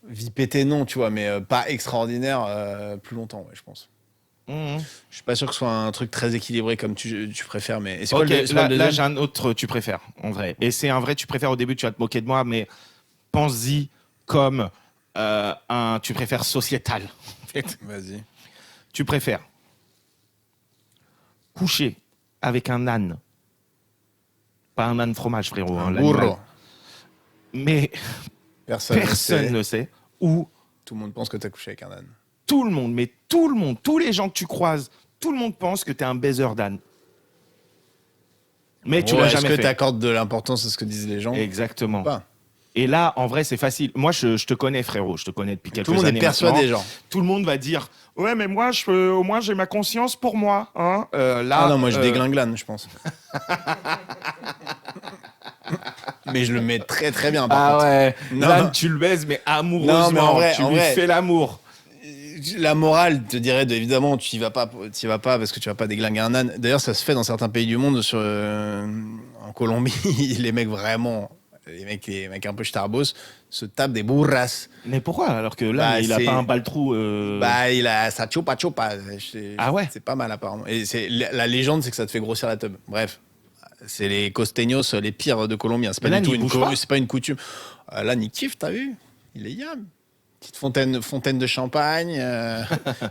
vie pétée, non, tu vois, mais pas extraordinaire plus longtemps, ouais, je pense. Mhm. Je suis pas sûr que ce soit un truc très équilibré comme tu préfères, mais. Et c'est quoi Ok, c'est quoi là, le là, deuxième j'ai un autre tu préfères, en vrai. Et c'est un vrai tu préfères. Au début, tu vas te moquer de moi, mais pense-y comme un tu préfères sociétal. En fait, Vas-y. tu préfères coucher avec un âne. Pas un âne fromage, frérot. Un hein, l'animal. burro. Mais Personne personne ne sait. Ou Tout le monde pense que t'as couché avec un âne. tout le monde, mais tout le monde, tous les gens que tu croises, tout le monde pense que t'es un baiser d'âne. Mais tu Ouais, l'as est-ce jamais que fait. t'accordes de l'importance à ce que disent les gens Exactement. Pas. Et là, en vrai, c'est facile. Moi, je te connais, frérot. Je te connais depuis quelques Tout le monde années est persuadé, maintenant. genre. Tout le monde va dire ouais, mais moi, au moins, j'ai ma conscience pour moi. Hein. Là, Ah non, moi je déglingue l'âne, je pense. Mais je le mets très très bien. Par Ah contre. ouais. Non. L'âne, tu le baises, mais amoureusement. Non, mais en vrai, tu en lui vrai. fais l'amour. La morale te dirait évidemment tu y vas pas parce que tu vas pas déglinguer un âne. D'ailleurs ça se fait dans certains pays du monde en Colombie les mecs vraiment les mecs un peu starbos se tapent des burras. Mais pourquoi? Alors que là, Bah, il a c'est- pas un baltrou. Bah il a ça chopa. Ah ouais. C'est pas mal apparemment. Et c'est la légende c'est que ça te fait grossir la teub. Bref. C'est les costeños les pires de Colombie. C'est pas Mais du l'âne, tout il bouge pas c'est pas une coutume. L'âne il kiffe, t'as vu? Il est yam. Petite fontaine de champagne,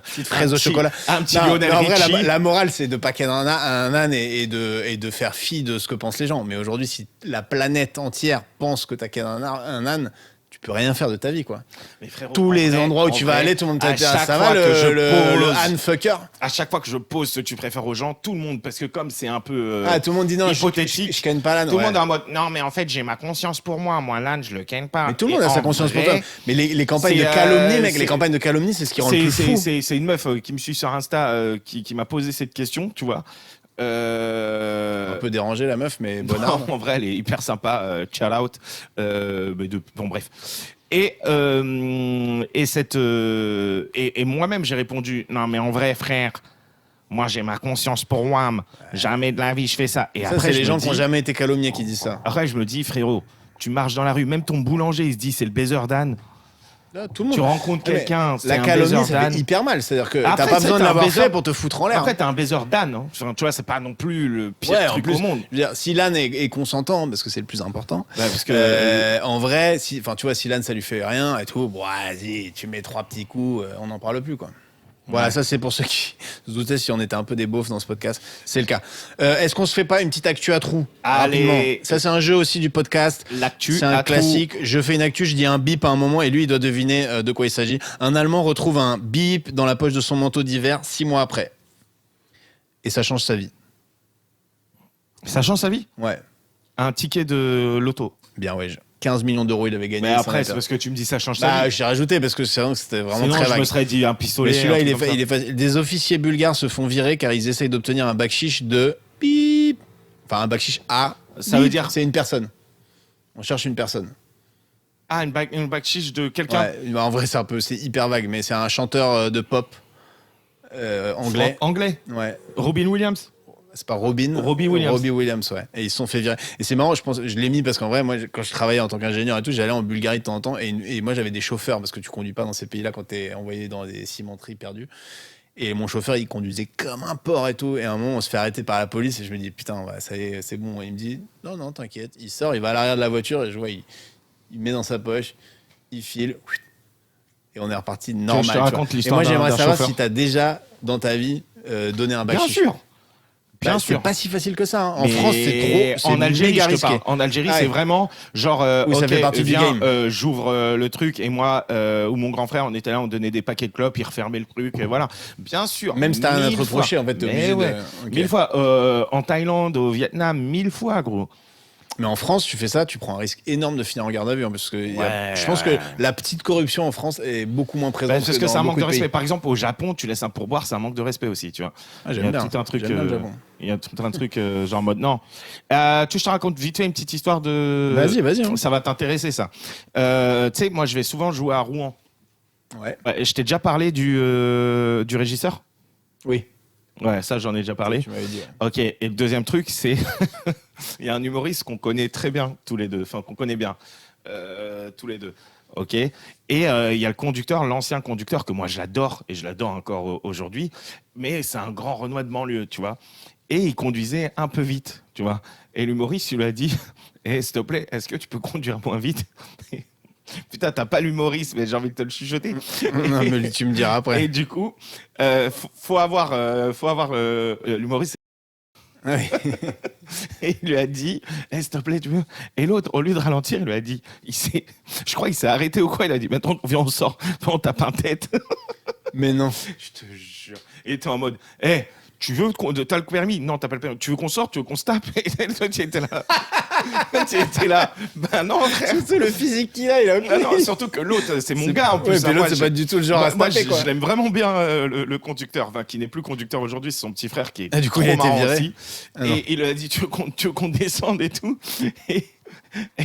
petite fraise au petit- chocolat. un petit Non, Lionel mais en vrai, Richie. la morale, c'est de pas ken un âne et de faire fi de ce que pensent les gens. Mais aujourd'hui, si la planète entière pense que t'as ken un âne, tu peux rien faire de ta vie, quoi. Mais frérot, Tous en les vrai, endroits où en tu vas vrai, aller, tout le monde à te dit ah, chaque ça fois va que je le pose- âne fucker. À chaque fois que je pose ce tu préfères aux gens, tout le monde, parce que comme c'est un peu Ah, tout le monde dit non, hypothétique, je ken pas l'âne. tout le ouais. monde est en mode non, mais en fait, j'ai ma conscience pour moi. Moi, l'âne, je le ken pas. Mais tout le Et monde a sa en conscience pour vrai, toi. Mais les campagnes c'est, de calomnie, mec, c'est- les campagnes de calomnie, c'est ce qui rend le plus fou. C'est une meuf qui me suit sur Insta qui m'a posé cette question, tu vois. Un peu dérangé la meuf, mais bonne Non, arme. en vrai, elle est hyper sympa. Shout out. Bon, bref. Et moi-même, j'ai répondu non, mais en vrai, frère, moi, j'ai ma conscience pour moi. Jamais de la vie, je fais ça. Et Ça, après, c'est je les me gens qui dis- n'ont jamais été calomniés qui disent ça. Après, je me dis, frérot, tu marches dans la rue, même ton boulanger, il se dit, c'est le baiser d'âne. Là, tout le monde. Tu rencontres Mais quelqu'un, c'est la un calomnie, baiser ça fait d'âne. hyper mal. C'est-à-dire que t'as Après, pas c'est besoin de un l'avoir baiser- fait pour te foutre en l'air. Après, t'es un baiser d'âne. Hein. Enfin, tu vois, c'est pas non plus le pire Ouais, en truc plus, au monde. je veux dire, si l'âne est consentant, parce que c'est le plus important. Ouais, parce que En vrai, tu vois, si l'âne ça lui fait rien et tout, bon, vas-y, tu mets 3 petits coups, on n'en parle plus, quoi. Voilà, ça c'est pour ceux qui se doutaient si on était un peu des beaufs dans ce podcast. C'est le cas. Est-ce qu'on se fait pas une petite actu à trous Allez. rapidement. Ça c'est un jeu aussi du podcast. L'actu C'est un à classique. Je fais une actu, je dis un bip à un moment et lui il doit deviner de quoi il s'agit. Un Allemand retrouve un bip dans la poche de son manteau d'hiver 6 mois après. Et ça change sa vie. ça change sa vie. Ouais. Un ticket de loto. Bien, ouais. 15 millions d'euros il avait gagné. Mais il s'en après, est c'est perdu. parce que tu me dis ça change sa Bah, vie. j'ai rajouté parce que c'est vrai que c'était vraiment Sinon, très je vague. me serais dit un pistolet. Mais celui-là, un il est, truc comme ça. facile. Des officiers bulgares se font virer car ils essayent d'obtenir un bakshish de bip. Enfin, un bakshish à. Ça bip. veut dire- C'est une personne. On cherche une personne. Ah, une backchiche de quelqu'un. Ouais, bah, en vrai, c'est hyper vague, mais c'est un chanteur de pop anglais. Anglais. Ouais. Robin Williams. C'est pas Robin. Robbie Williams. Robbie Williams, ouais. Et ils se sont fait virer. Et c'est marrant, je l'ai mis parce qu'en vrai, moi, quand je travaillais en tant qu'ingénieur et tout, j'allais en Bulgarie de temps en temps. Et moi, j'avais des chauffeurs parce que tu conduis pas dans ces pays-là quand t'es envoyé dans des cimenteries perdues. Et mon chauffeur, il conduisait comme un porc et tout. Et à un moment, on se fait arrêter par la police. Et je me dis, putain, ouais, ça y est, c'est bon. Et il me dit, non, non, t'inquiète. Il sort, il va à l'arrière de la voiture. Et je vois, il met dans sa poche, il file. Et on est reparti normal. je te tu vois. raconte Et l'histoire moi, j'aimerais d'un savoir chauffeur. si t'as déjà, dans ta vie, donné un Bien bakshish. sûr. Bien Bah, sûr. C'est pas si facile que ça. Hein. En Mais France, c'est trop. En Algérie, méga je te risqué. parle. En Algérie, Ah c'est ouais. vraiment genre. Oui, ça ok, fait partie du viens, game. j'ouvre le truc et moi ou mon grand frère, on était là, on donnait des paquets de clopes, il refermait le truc et voilà. Bien sûr. Même si t'as rien à te 1000 reprocher, fois. en fait, t'es Mais obligé ouais. de. Ok. 1000 fois. En Thaïlande, au Vietnam, 1000 fois, gros. Mais en France, tu fais ça, tu prends un risque énorme de finir en garde à vue. Hein, parce que je pense ouais. que la petite corruption en France est beaucoup moins présente. Parce que dans c'est un manque beaucoup de pays. respect. Par exemple, au Japon, tu laisses un pourboire, c'est un manque de respect aussi, tu vois. Ah, Il y j'aime a bien. tout un truc. J'aime bien le Japon. Il y a tout un truc genre en mode non. Tu je te raconte vite fait une petite histoire de. Vas-y. Hein. Ça va t'intéresser ça. Tu sais, moi je vais souvent jouer à Rouen. Ouais. Ouais, je t'ai déjà parlé du régisseur. Oui. Ouais, ça j'en ai déjà parlé. Tu m'avais dit. Ok. Et le deuxième truc, c'est il y a un humoriste qu'on connaît très bien tous les deux. Enfin, qu'on connaît bien tous les deux. Ok. Et il y a le conducteur, l'ancien conducteur que moi j'adore et je l'adore encore aujourd'hui. Mais c'est un grand Renoir de banlieue, tu vois. Et il conduisait un peu vite, tu vois. Et l'humoriste, il lui a dit s'il te plaît, est-ce que tu peux conduire moins vite? Putain, t'as pas l'humoriste, mais j'ai envie de te le chuchoter. Non, mais tu me diras après. Et du coup, faut avoir l'humoriste. Oui. Et il lui a dit s'il te plaît, tu veux. Et l'autre, au lieu de ralentir, il lui a dit je crois qu'il s'est arrêté ou quoi. Il a dit maintenant, viens, on sort. On tape un tête. Mais non. Je te jure. Et t'es en mode tu veux t'as le permis? Non, t'as pas le permis. Tu veux qu'on sorte? Tu veux qu'on se tape? Et toi, tu étais là. Tu étais là. Ben non, frère. C'est le physique qu'il a, il a Ah non, surtout que l'autre, c'est mon gars en plus. Ouais, puis Hein, l'autre, moi, c'est pas du tout le genre à se moi, taper, quoi. je l'aime vraiment bien, le conducteur, enfin, qui n'est plus conducteur aujourd'hui, c'est son petit frère qui est Du coup, trop il a été marrant viré. aussi. Ah non. Et il a dit, tu veux qu'on descende et tout.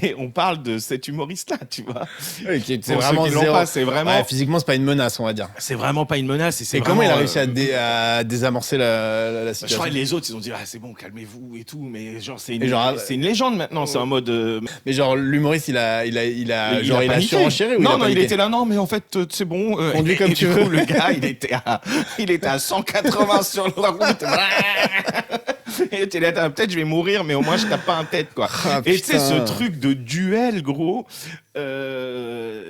Et on parle de cet humoriste-là, tu vois. Oui, c'est Pour vraiment ceux qui l'ont zéro. pas, c'est vraiment, Ouais, physiquement, c'est pas une menace, on va dire. c'est vraiment pas une menace. Et, c'est Et comment il a vraiment, réussi à désamorcer la je situation? crois que les autres, ils ont dit, c'est bon, calmez-vous et tout. Mais genre, c'est Et genre, une légende maintenant. C'est en mode. Mais genre, l'humoriste, il a paniqué. surenchéré ou Non, il il était là, non, mais en fait, c'est bon. Conduis comme et tu du veux. coup, le gars, il était à 180 sur la route. Et tu es là, peut-être je vais mourir, mais au moins je tape pas un tête, quoi. Ah, Et tu sais, ce putain. truc de duel, gros,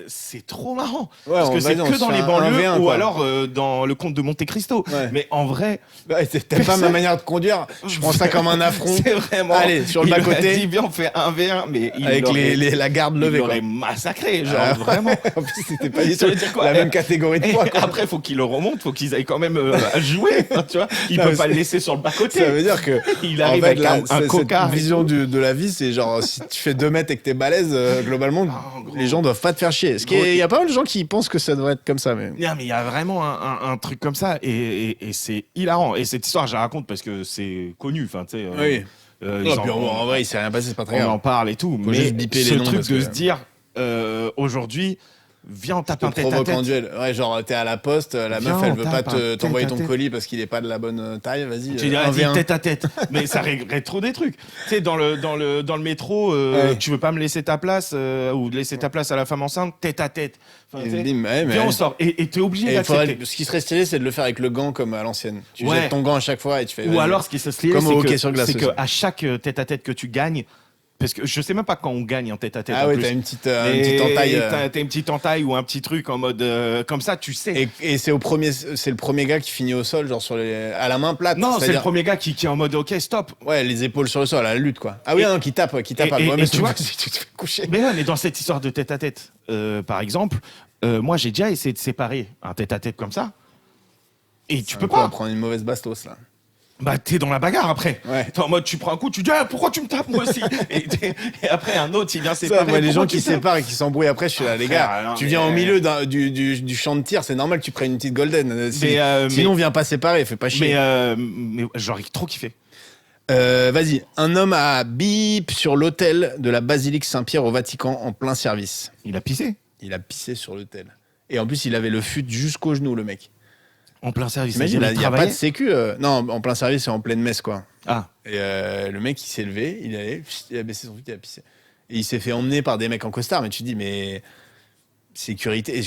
c'est trop marrant. Ouais, Parce que vas-y, c'est on que se dans fait les un banlieues 1v1, ou quoi. alors dans le comte de Monte Cristo. Ouais. Mais en vrai, Ouais, t'aimes pas ma manière de conduire. Je prends ça comme un affront. c'est vraiment. Allez, sur le il lui a bas-côté. dit, viens, on fait 1v1, mais il Avec aurait- la garde il levée, quoi. l'aurait massacré, genre Ah. vraiment. En plus, c'était pas du Ça tout veut dire quoi? la même catégorie de Et poids, quoi. après, faut qu'il le remonte, faut qu'ils aillent quand même à jouer, tu vois. Il Non, peut mais pas c'est- le laisser sur le bas-côté. Ça veut dire que Il en arrive fait, avec un cette cocard. et vision tout. de la vie, c'est genre si tu fais 2 mètres et que t'es balèze, globalement, Ah, gros. les gens doivent pas te faire chier. Il y a pas mal de gens qui pensent que ça devrait être comme ça, mais Non, mais il y a vraiment un truc comme ça et c'est hilarant. Et cette histoire, je la raconte parce que c'est connu. Enfin, tu sais. oui. ils Non, en- puis en vrai, il s'est rien passé, c'est pas très on grave. en parle et tout. Faut mais juste biper ce les noms truc parce de que- se dire aujourd'hui, viens, on tape un Te tête à provoque en tête. duel. Ouais, genre t'es à la poste, la Viens, meuf elle on veut tape pas un tête t'envoyer à ton tête. colis parce qu'il est pas de la bonne taille, vas-y. Tu dis, vas-y, 1v1. tête à tête. Mais ça réglerait trop des trucs. Tu sais, dans le métro, Ouais. tu veux pas me laisser ta place ou laisser ta place à la femme enceinte, tête à tête. Enfin, Et tu sais, bim, ouais, mais viens, ouais. on sort. Et t'es obligé Et d'accepter. ce qui serait stylé, c'est de le faire avec le gant comme à l'ancienne. Tu Ouais. jettes ton gant à chaque fois et tu fais. Ou vas-y. alors, ce qui se stylé, Comme au hockey c'est sur glace que aussi. à chaque tête à tête que tu gagnes, parce que je sais même pas quand on gagne un tête à tête. Ah en ouais, plus. t'as une petite Mais entaille. T'as une petite entaille ou un petit truc en mode comme ça, tu sais. Et c'est le premier gars qui finit au sol, genre à la main plate. Non, c'est le c'est-à-dire- premier gars qui est en mode ok, stop. Ouais, les épaules sur le sol, à la lutte, quoi. Ah oui, Et- non, qui tape. et- Ouais, et mais tu vois- si tu te fais coucher. Mais ouais, mais dans cette histoire de tête à tête, par exemple, moi j'ai déjà essayé de séparer un tête à tête comme ça. Et tu peux pas. prendre une mauvaise bastos, là. Bah t'es dans la bagarre après. Ouais. T'es en mode tu prends un coup, tu dis pourquoi tu me tapes moi aussi. et après un autre il vient Ça, séparer. moi, les gens pourquoi qui tu me tapes séparent et qui s'embrouillent après, je suis là, les gars, frère, non, tu mais- viens au milieu du champ de tir, c'est normal que tu prennes une petite golden. Sinon, viens pas séparer, fais pas chier. Mais j'aurais trop kiffé. Vas-y, un homme a bip sur l'autel de la basilique Saint-Pierre au Vatican en plein service. Il a pissé Il a pissé sur l'autel. Et en plus, il avait le fut jusqu'au genou, le mec. en plein service. Imagine, C'est-à-dire, il n'y a pas de travaillait sécu. Non, en plein service, c'est en pleine messe, quoi. Ah. Et le mec, il s'est levé, il a baissé son fut, il a pissé. Et il s'est fait emmener par des mecs en costard. Mais tu te dis, mais sécurité. Et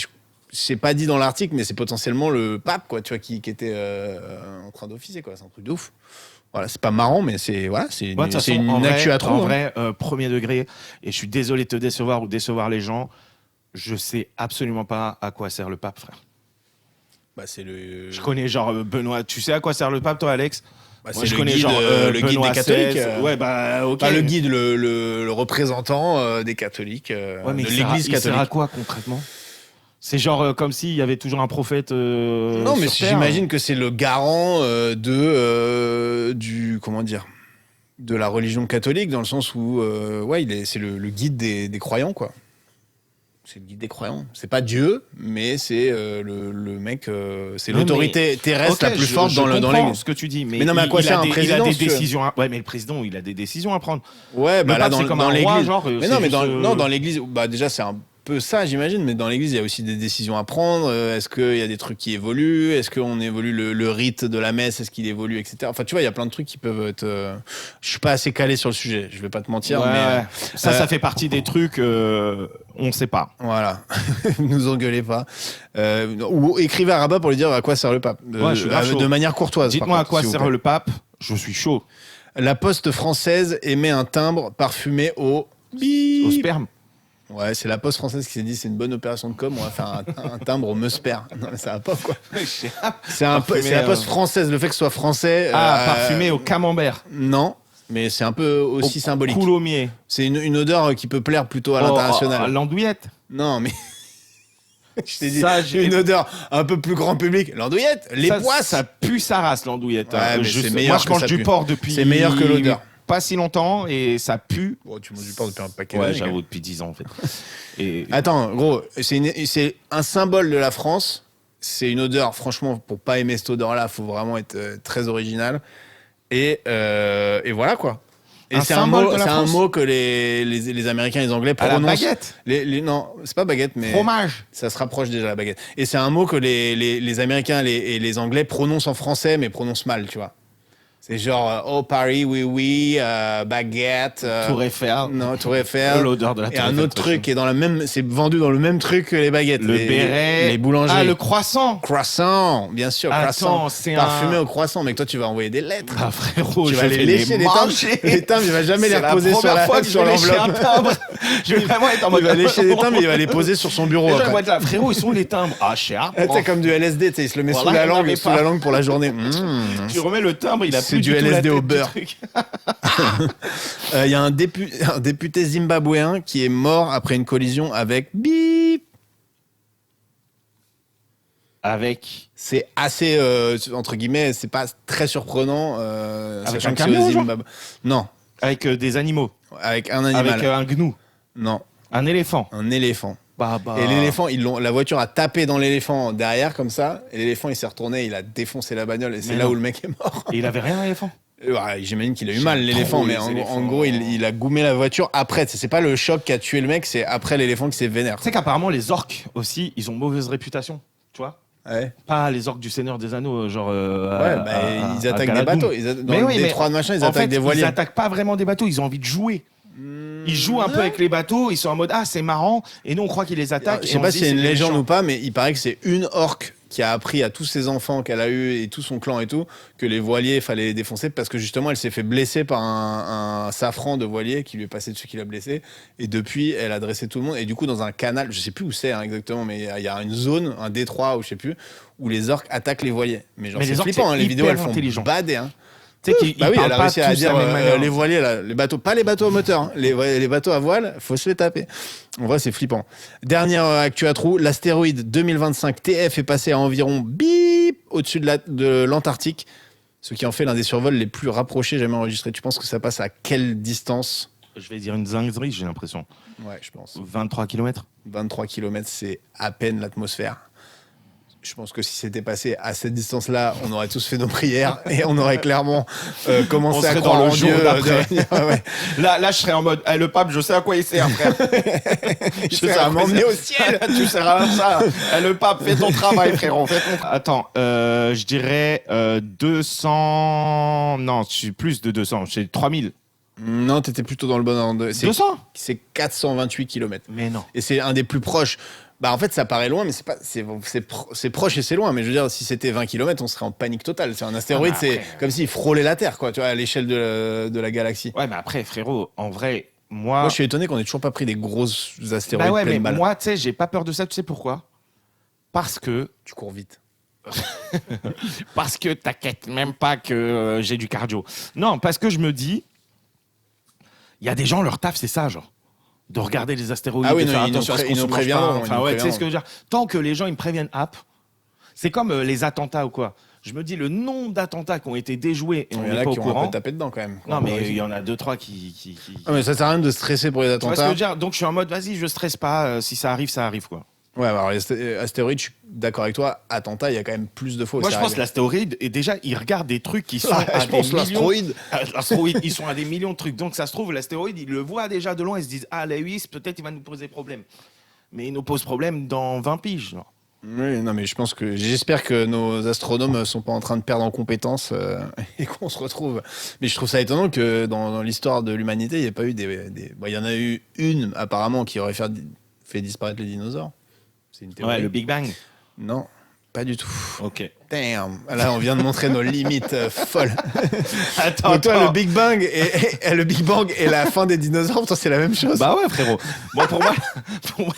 c'est pas dit dans l'article, mais c'est potentiellement le pape, quoi, tu vois, qui était en train d'officier, quoi. C'est un truc de ouf. Voilà, c'est pas marrant, mais c'est Ouais, de toute c'est façon, en une vrai- actu à trop. En hein. vrai, premier degré, et je suis désolé de te décevoir ou décevoir les gens, je sais absolument pas à quoi sert le pape, frère. Bah, c'est le. Je connais genre Benoît. Tu sais à quoi sert le pape, toi, Alex? Bah, Moi, c'est je le connais guide, genre le guide Benoît des catholiques. XVI. Ouais, bah ok. Pas le guide, le représentant des catholiques, Ouais, mais de il sert à- l'Église il sert à catholique. quoi concrètement? C'est genre comme s'il y avait toujours un prophète. Non, mais sur Terre. j'imagine que c'est le garant du comment dire, de la religion catholique, dans le sens où c'est le guide des croyants, quoi. C'est le guide des croyants. C'est pas Dieu, mais c'est le mec, c'est l'autorité terrestre la plus forte dans l'église. Ce que tu dis, mais non, mais à quoi sert un président? Il a des décisions. Ouais, mais le président, il a des décisions à prendre. Ouais, bah là dans l'église, genre. Mais non, mais dans l'église, bah déjà c'est un peu ça, j'imagine, mais dans l'église, il y a aussi des décisions à prendre. Est-ce qu'il y a des trucs qui évoluent? Est-ce qu'on évolue le rite de la messe? Est-ce qu'il évolue, etc. Enfin, tu vois, il y a plein de trucs qui peuvent être. Je suis pas assez calé sur le sujet, je vais pas te mentir, mais. Ça fait partie des trucs, on sait pas. Voilà, nous engueulez pas. Ou écrivez à Rabat pour lui dire à quoi sert le pape. Je suis grave chaud. De manière courtoise. Dites-moi à quoi sert le pape, je suis chaud. La Poste française émet un timbre parfumé au sperme. Ouais, c'est la Poste française qui s'est dit c'est une bonne opération de com, on va faire un timbre au Meusper. Non, mais ça va pas, quoi. C'est la Poste française, le fait que ce soit français. Parfumé au camembert. Non, mais c'est un peu aussi symbolique. Coulommiers. C'est une odeur qui peut plaire plutôt à l'international. L'andouillette. Non, mais. Je t'ai dit, une odeur un peu plus grand public. L'andouillette, les poisses. Ça pue sa race, l'andouillette. Ouais, mais c'est meilleur. Moi, je mange du porc depuis. C'est meilleur que l'odeur. Pas si longtemps et ça pue. Bon, tu manges du porc depuis un paquet d'années. Ouais, j'avoue, depuis 10 ans en fait. Et... Attends, gros, c'est un symbole de la France. C'est une odeur, franchement, pour pas aimer cette odeur-là, faut vraiment être très original. Et voilà, quoi. Et c'est un mot que les Américains et les Anglais prononcent. La baguette. Non, c'est pas baguette, mais. Fromage. Ça se rapproche déjà, la baguette. Et c'est un mot que les Américains et les Anglais prononcent en français, mais prononcent mal, tu vois. C'est genre, oh Paris, oui, baguette. Tour Eiffel. Non, Tour Eiffel. L'odeur de la Tour Eiffel. Et un autre truc qui est c'est vendu dans le même truc que les baguettes. Le béret. Les boulangeries. Ah, le croissant. Croissant, bien sûr, croissant. C'est parfumé au croissant. Mais toi, tu vas envoyer des lettres. Ah, frérot, tu vas les lécher, les timbres. Les timbres, il va jamais les reposer sur l'enveloppe. Je vais vraiment être en mode. Il va lécher les timbres, mais il va les poser sur son bureau. Les gens vont être là, frérot, ils sont les timbres. Ah, cher. C'est comme du LSD, il se le met sous la langue pour la journée. Tu remets le timbre, il a plus du LSD au beurre. Il y a un député zimbabwéen qui est mort après une collision avec bip. C'est assez entre guillemets, c'est pas très surprenant. Avec un camion, non. Avec des animaux. Avec un animal. Avec un gnou. Non. Un éléphant. Un éléphant. Et l'éléphant, la voiture a tapé dans l'éléphant derrière comme ça. Et l'éléphant, il s'est retourné, il a défoncé la bagnole et c'est là où le mec est mort. Et il avait rien, l'éléphant. Ouais, j'imagine qu'il a eu mal, l'éléphant, mais en gros, il a goumé la voiture après. C'est pas le choc qui a tué le mec, c'est après l'éléphant qui s'est vénère. Tu sais qu'apparemment, les orques aussi, ils ont mauvaise réputation, tu vois. Ouais. Pas les orques du Seigneur des Anneaux, genre. Ils attaquent des bateaux. Dans les détroits de machin, ils attaquent des voiliers. Ils attaquent pas vraiment des bateaux, ils ont envie de jouer. Ils jouent un peu avec les bateaux, ils sont en mode c'est marrant, et nous on croit qu'ils les attaquent. Je sais pas si c'est une légende ou pas, mais il paraît que c'est une orque qui a appris à tous ses enfants qu'elle a eu et tout son clan et tout que les voiliers fallait les défoncer parce que justement elle s'est fait blesser par un safran de voilier qui lui est passé dessus, qui l'a blessé, et depuis elle a dressé tout le monde, et du coup dans un canal, je sais plus où c'est exactement, mais il y a une zone, un détroit ou je sais plus, où les orques attaquent les voiliers. Mais genre c'est flippant, les vidéos elles font bader. Tu sais qu'il oui, elle a réussi à dire manière. Les voiliers, là, les bateaux, pas les bateaux à moteur, les bateaux à voile, faut se les taper. En vrai, c'est flippant. Dernière actu à trous, l'astéroïde 2025 TF est passé à environ bip au-dessus de l'Antarctique, ce qui en fait l'un des survols les plus rapprochés jamais enregistrés. Tu penses que ça passe à quelle distance? Je vais dire une zinguerie, j'ai l'impression. Ouais, je pense. 23 km 23 km, c'est à peine l'atmosphère. Je pense que si c'était passé à cette distance-là, on aurait tous fait nos prières et on aurait clairement commencé à croire en Dieu. Ouais. Là, je serais en mode le pape, je sais à quoi il sert, frère. Je sais à m'emmener au ciel. Tu sers à ça. Le pape, fais ton travail, frérot. Attends, je dirais 200... Non, je suis plus de 200. Je suis 3000. Non, t'étais plutôt dans le bon ordre. 200 C'est 428 km. Mais non. Et c'est un des plus proches. Bah en fait ça paraît loin, mais c'est proche et c'est loin, mais je veux dire si c'était 20 km on serait en panique totale. C'est un astéroïde, c'est comme s'il frôlait la Terre, quoi, tu vois, à l'échelle de la galaxie. Ouais, mais après frérot, en vrai, moi je suis étonné qu'on ait toujours pas pris des grosses astéroïdes. Bah ouais, pleines mais balles. moi tu sais j'ai pas peur de ça, tu sais pourquoi? Parce que tu cours vite. Parce que t'inquiète même pas que j'ai du cardio. Non, parce que je me dis il y a des gens leur taf c'est ça genre. De regarder les astéroïdes, de faire attention à ce qu'on se mange pas. Enfin, ouais, tu sais ce que je veux dire. Tant que les gens ils me préviennent, c'est comme les attentats ou quoi. Je me dis le nombre d'attentats qui ont été déjoués et on Il y en n'est a pas au qui ont un courant. peu tapé dedans quand même. Non, mais il y en a 2-3 qui... Ah, mais ça sert à rien de stresser pour les Tu vois ce que je attentats. veux dire? Donc je suis en mode, vas-y, je stresse pas. Si ça arrive, quoi. Ouais, alors les astéroïdes, je suis d'accord avec toi. Attentat, il y a quand même plus de fois. où Moi, c'est je pense que arrivé. l'astéroïde, et déjà, ils regardent des trucs qui sont Ah, à je des pense millions... l'astéroïde. L'astéroïde, ils sont à des millions de trucs. Donc ça se trouve, l'astéroïde, ils le voient déjà de loin. Ils se disent, ah, Lewis, peut-être il va nous poser problème. Mais il nous pose problème dans 20 piges. Genre. Oui, non, mais j'espère que nos astronomes sont pas en train de perdre en compétences et qu'on se retrouve. Mais je trouve ça étonnant que dans l'histoire de l'humanité, il n'y ait pas eu Bon, il y en a eu une apparemment qui aurait fait disparaître les dinosaures. C'est une théorie. Ouais, le Big Bang. Non, pas du tout. Ok. Damn. Là, on vient de montrer nos limites folles. Attends, Donc, toi, le Big Bang et la fin des dinosaures, pour toi, c'est la même chose. Bah ouais, frérot. Bon, pour moi,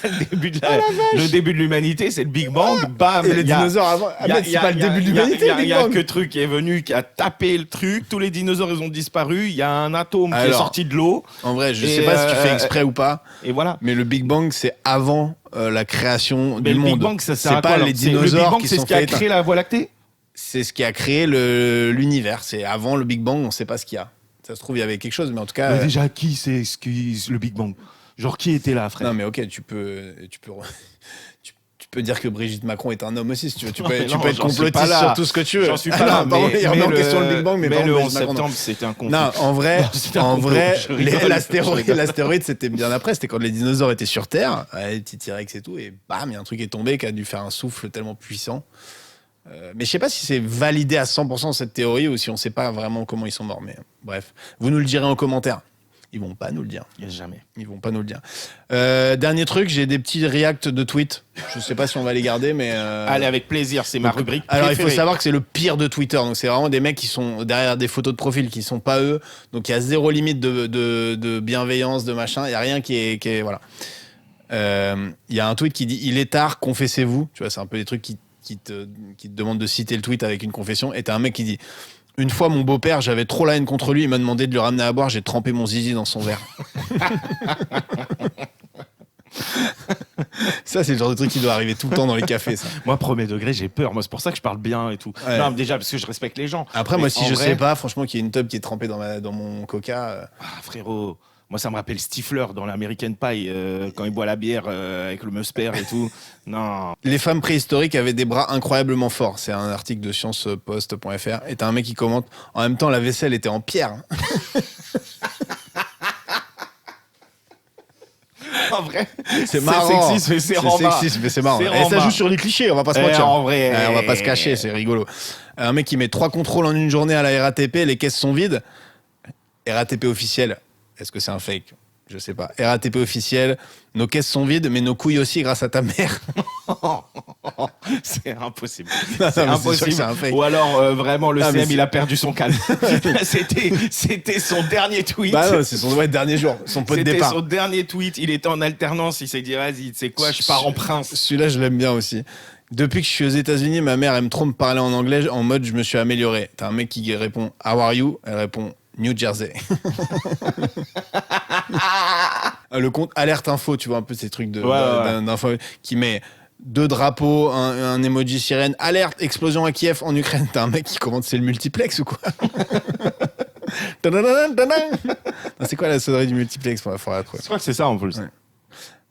le début de l'humanité, c'est le Big Bang. Bam. et les il y a- dinosaures avant. Ah, mais c'est pas le début de l'humanité, le Il Big y a Bang. que truc qui est venu, qui a tapé le truc. Tous les dinosaures, ils ont disparu. Il y a un atome qui est Alors, sorti de l'eau. En vrai, je Et, sais pas si tu fais exprès ou pas, Et voilà. mais le Big Bang, c'est avant la création Mais du le monde. Big Bang, ça sert c'est à pas quoi, alors les Le Big dinosaures Bang, qui c'est sont ce qui a fait créé la Voie lactée. C'est ce qui a créé l'univers. C'est avant le Big Bang, on sait pas ce qu'il y a. Ça se trouve, il y avait quelque chose, mais en tout cas. Mais déjà, qui c'est le Big Bang? Genre, qui était là, frère? Non, mais ok, tu peux dire que Brigitte Macron est un homme aussi, si tu veux. Tu Non, peux, mais tu non, peux être j'en suis pas complotiste là. sur tout ce que tu veux. J'en suis Ah pas là, non, pardon, il remet en question le Big Bang, mais par le contre, 11 Brigitte Macron, non. septembre, c'était un complot. Non, en vrai, c'était un complot, je rigole, je rigole. l'astéroïde, c'était bien après. C'était quand les dinosaures étaient sur Terre, les petits T-Rex et tout, et bam, il y a un truc qui est tombé qui a dû faire un souffle tellement puissant. Mais je sais pas si c'est validé à 100% cette théorie ou si on sait pas vraiment comment ils sont morts. Mais bref, vous nous le direz en commentaire. Ils vont pas nous le dire. Jamais. Ils vont pas nous le dire. Dernier truc, j'ai des petits reacts de tweets. Je sais pas si on va les garder, mais. Allez, avec plaisir, c'est ma rubrique Alors il préférée. faut savoir que c'est le pire de Twitter. Donc c'est vraiment des mecs qui sont derrière des photos de profil qui sont pas eux. Donc il y a zéro limite de bienveillance, de machin. Il y a rien qui est voilà. Il y a un tweet qui dit il est tard, confessez-vous. Tu vois, c'est un peu des trucs qui te demandent de citer le tweet avec une confession. Et t'as un mec qui dit une fois mon beau-père, j'avais trop la haine contre lui, il m'a demandé de le ramener à boire, j'ai trempé mon zizi dans son verre. Ça, c'est le genre de truc qui doit arriver tout le temps dans les cafés, ça. Moi, premier degré, j'ai peur. Moi, c'est pour ça que je parle bien et tout. Ouais. Non, mais déjà, parce que je respecte les gens. Après, Mais moi, si en je vrai- sais pas, franchement, qu'il y ait une tub qui est trempée dans mon coca. Ah, frérot, moi, ça me rappelle Stifler dans l'American Pie, quand il boit la bière avec le musper et tout. Non. Les femmes préhistoriques avaient des bras incroyablement forts. C'est un article de sciencepost.fr. Et t'as un mec qui commente en même temps, la vaisselle était en pierre. En vrai, C'est marrant. sexiste, mais c'est ramba. sexiste, mais c'est marrant. C'est Et ça ramba. joue sur les clichés, on va pas se mentir. En vrai. Ouais, on va pas se cacher, c'est rigolo. Un mec qui met 3 contrôles en une journée à la RATP, les caisses sont vides. RATP officiel, est-ce que c'est un fake? Je sais pas. RATP officiel, nos caisses sont vides, mais nos couilles aussi grâce à ta mère. C'est impossible. Non, C'est mais c'est sûr que impossible. c'est un fake. Ou alors, vraiment, le Ah, mais CM, c'est- il a perdu son calme. C'était son dernier tweet. Bah non, c'est son dernier jour, son pot de C'était départ. son dernier tweet. Il était en alternance. Il s'est dit, vas-y, tu sais quoi, je pars en prince. Celui-là, je l'aime bien aussi. Depuis que je suis aux États-Unis, ma mère aime trop me parler en anglais en mode je me suis amélioré. T'as un mec qui répond How are you? Elle répond New Jersey. Le compte alerte info, tu vois un peu ces trucs d'info qui met 2 drapeaux, un emoji sirène, alerte explosion à Kiev en Ukraine. T'as un mec qui commente c'est le multiplex ou quoi? Tadadadam, tadam. Non, c'est quoi la sonnerie du multiplex? Faudra la trouver. Je crois que c'est ça en plus. Ouais.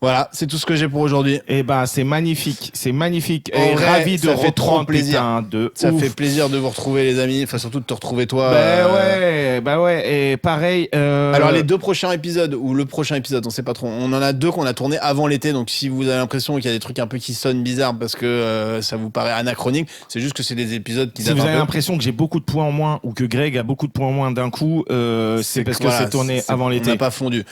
Voilà, c'est tout ce que j'ai pour aujourd'hui. Eh ben, c'est magnifique. C'est magnifique. En Et vrai, ravi de ça fait trop reprendre, plaisir. putain, de Ça ouf. fait plaisir de vous retrouver les amis, enfin surtout de te retrouver toi. Bah ouais. Et pareil. Alors les 2 prochains épisodes ou le prochain épisode, on sait pas trop. On en a 2 qu'on a tourné avant l'été, donc si vous avez l'impression qu'il y a des trucs un peu qui sonnent bizarres parce que ça vous paraît anachronique, c'est juste que c'est des épisodes qui Si datent vous un avez peu. l'impression que j'ai beaucoup de points en moins ou que Greg a beaucoup de points en moins d'un coup, c'est parce que voilà, c'est tourné avant On l'été. n'a pas fondu.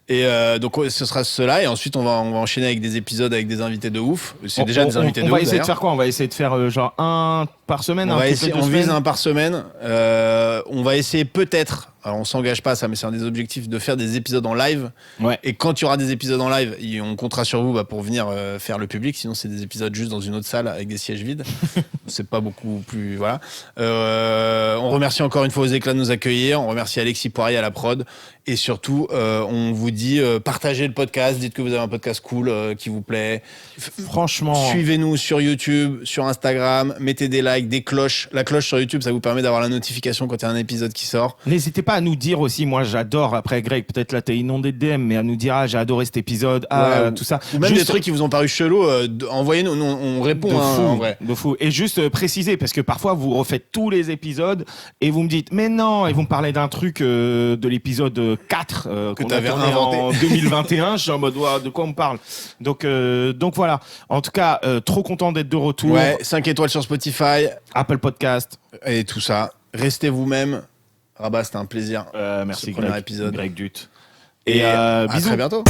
Et donc ouais, ce sera cela et ensuite on va enchaîner avec des épisodes avec des invités de ouf. C'est déjà des invités de on ouf. va essayer de d'ailleurs. faire quoi? On va essayer de faire genre un par semaine. On un va toutes les essayer, 2 on vise semaines. un par semaine. On va essayer peut-être Alors, on s'engage pas à ça, mais c'est un des objectifs de faire des épisodes en live. Ouais. Et quand il y aura des épisodes en live, on comptera sur vous pour venir faire le public. Sinon, c'est des épisodes juste dans une autre salle avec des sièges vides. C'est pas beaucoup plus. Voilà. On remercie encore une fois aux éclats de nous accueillir. On remercie Alexis Poirier à la prod. Et surtout, on vous dit partagez le podcast. Dites que vous avez un podcast cool qui vous plaît. Franchement. Suivez-nous sur YouTube, sur Instagram. Mettez des likes, des cloches. La cloche sur YouTube, ça vous permet d'avoir la notification quand il y a un épisode qui sort. N'hésitez pas à nous dire aussi, moi j'adore, après Greg, peut-être là t'es inondé de DM, mais à nous dire, j'ai adoré cet épisode, tout ça. Ou même Juste des trucs qui vous ont paru chelous, envoyez-nous, nous, on répond de fou, en vrai. de fou. Et juste préciser, parce que parfois vous refaites tous les épisodes et vous me dites, mais non, et vous me parlez d'un truc de l'épisode 4 Que qu'on t'avais a tourné inventé. en 2021. Je suis en mode, ouah, de quoi on me parle? Donc voilà. En tout cas, trop content d'être de retour. Ouais, 5 étoiles sur Spotify Apple Podcast. et tout ça. Restez vous-même. Rabat, c'était un plaisir. Merci Ce premier Greg. épisode. Greg Dut. Et à bisous. très bientôt.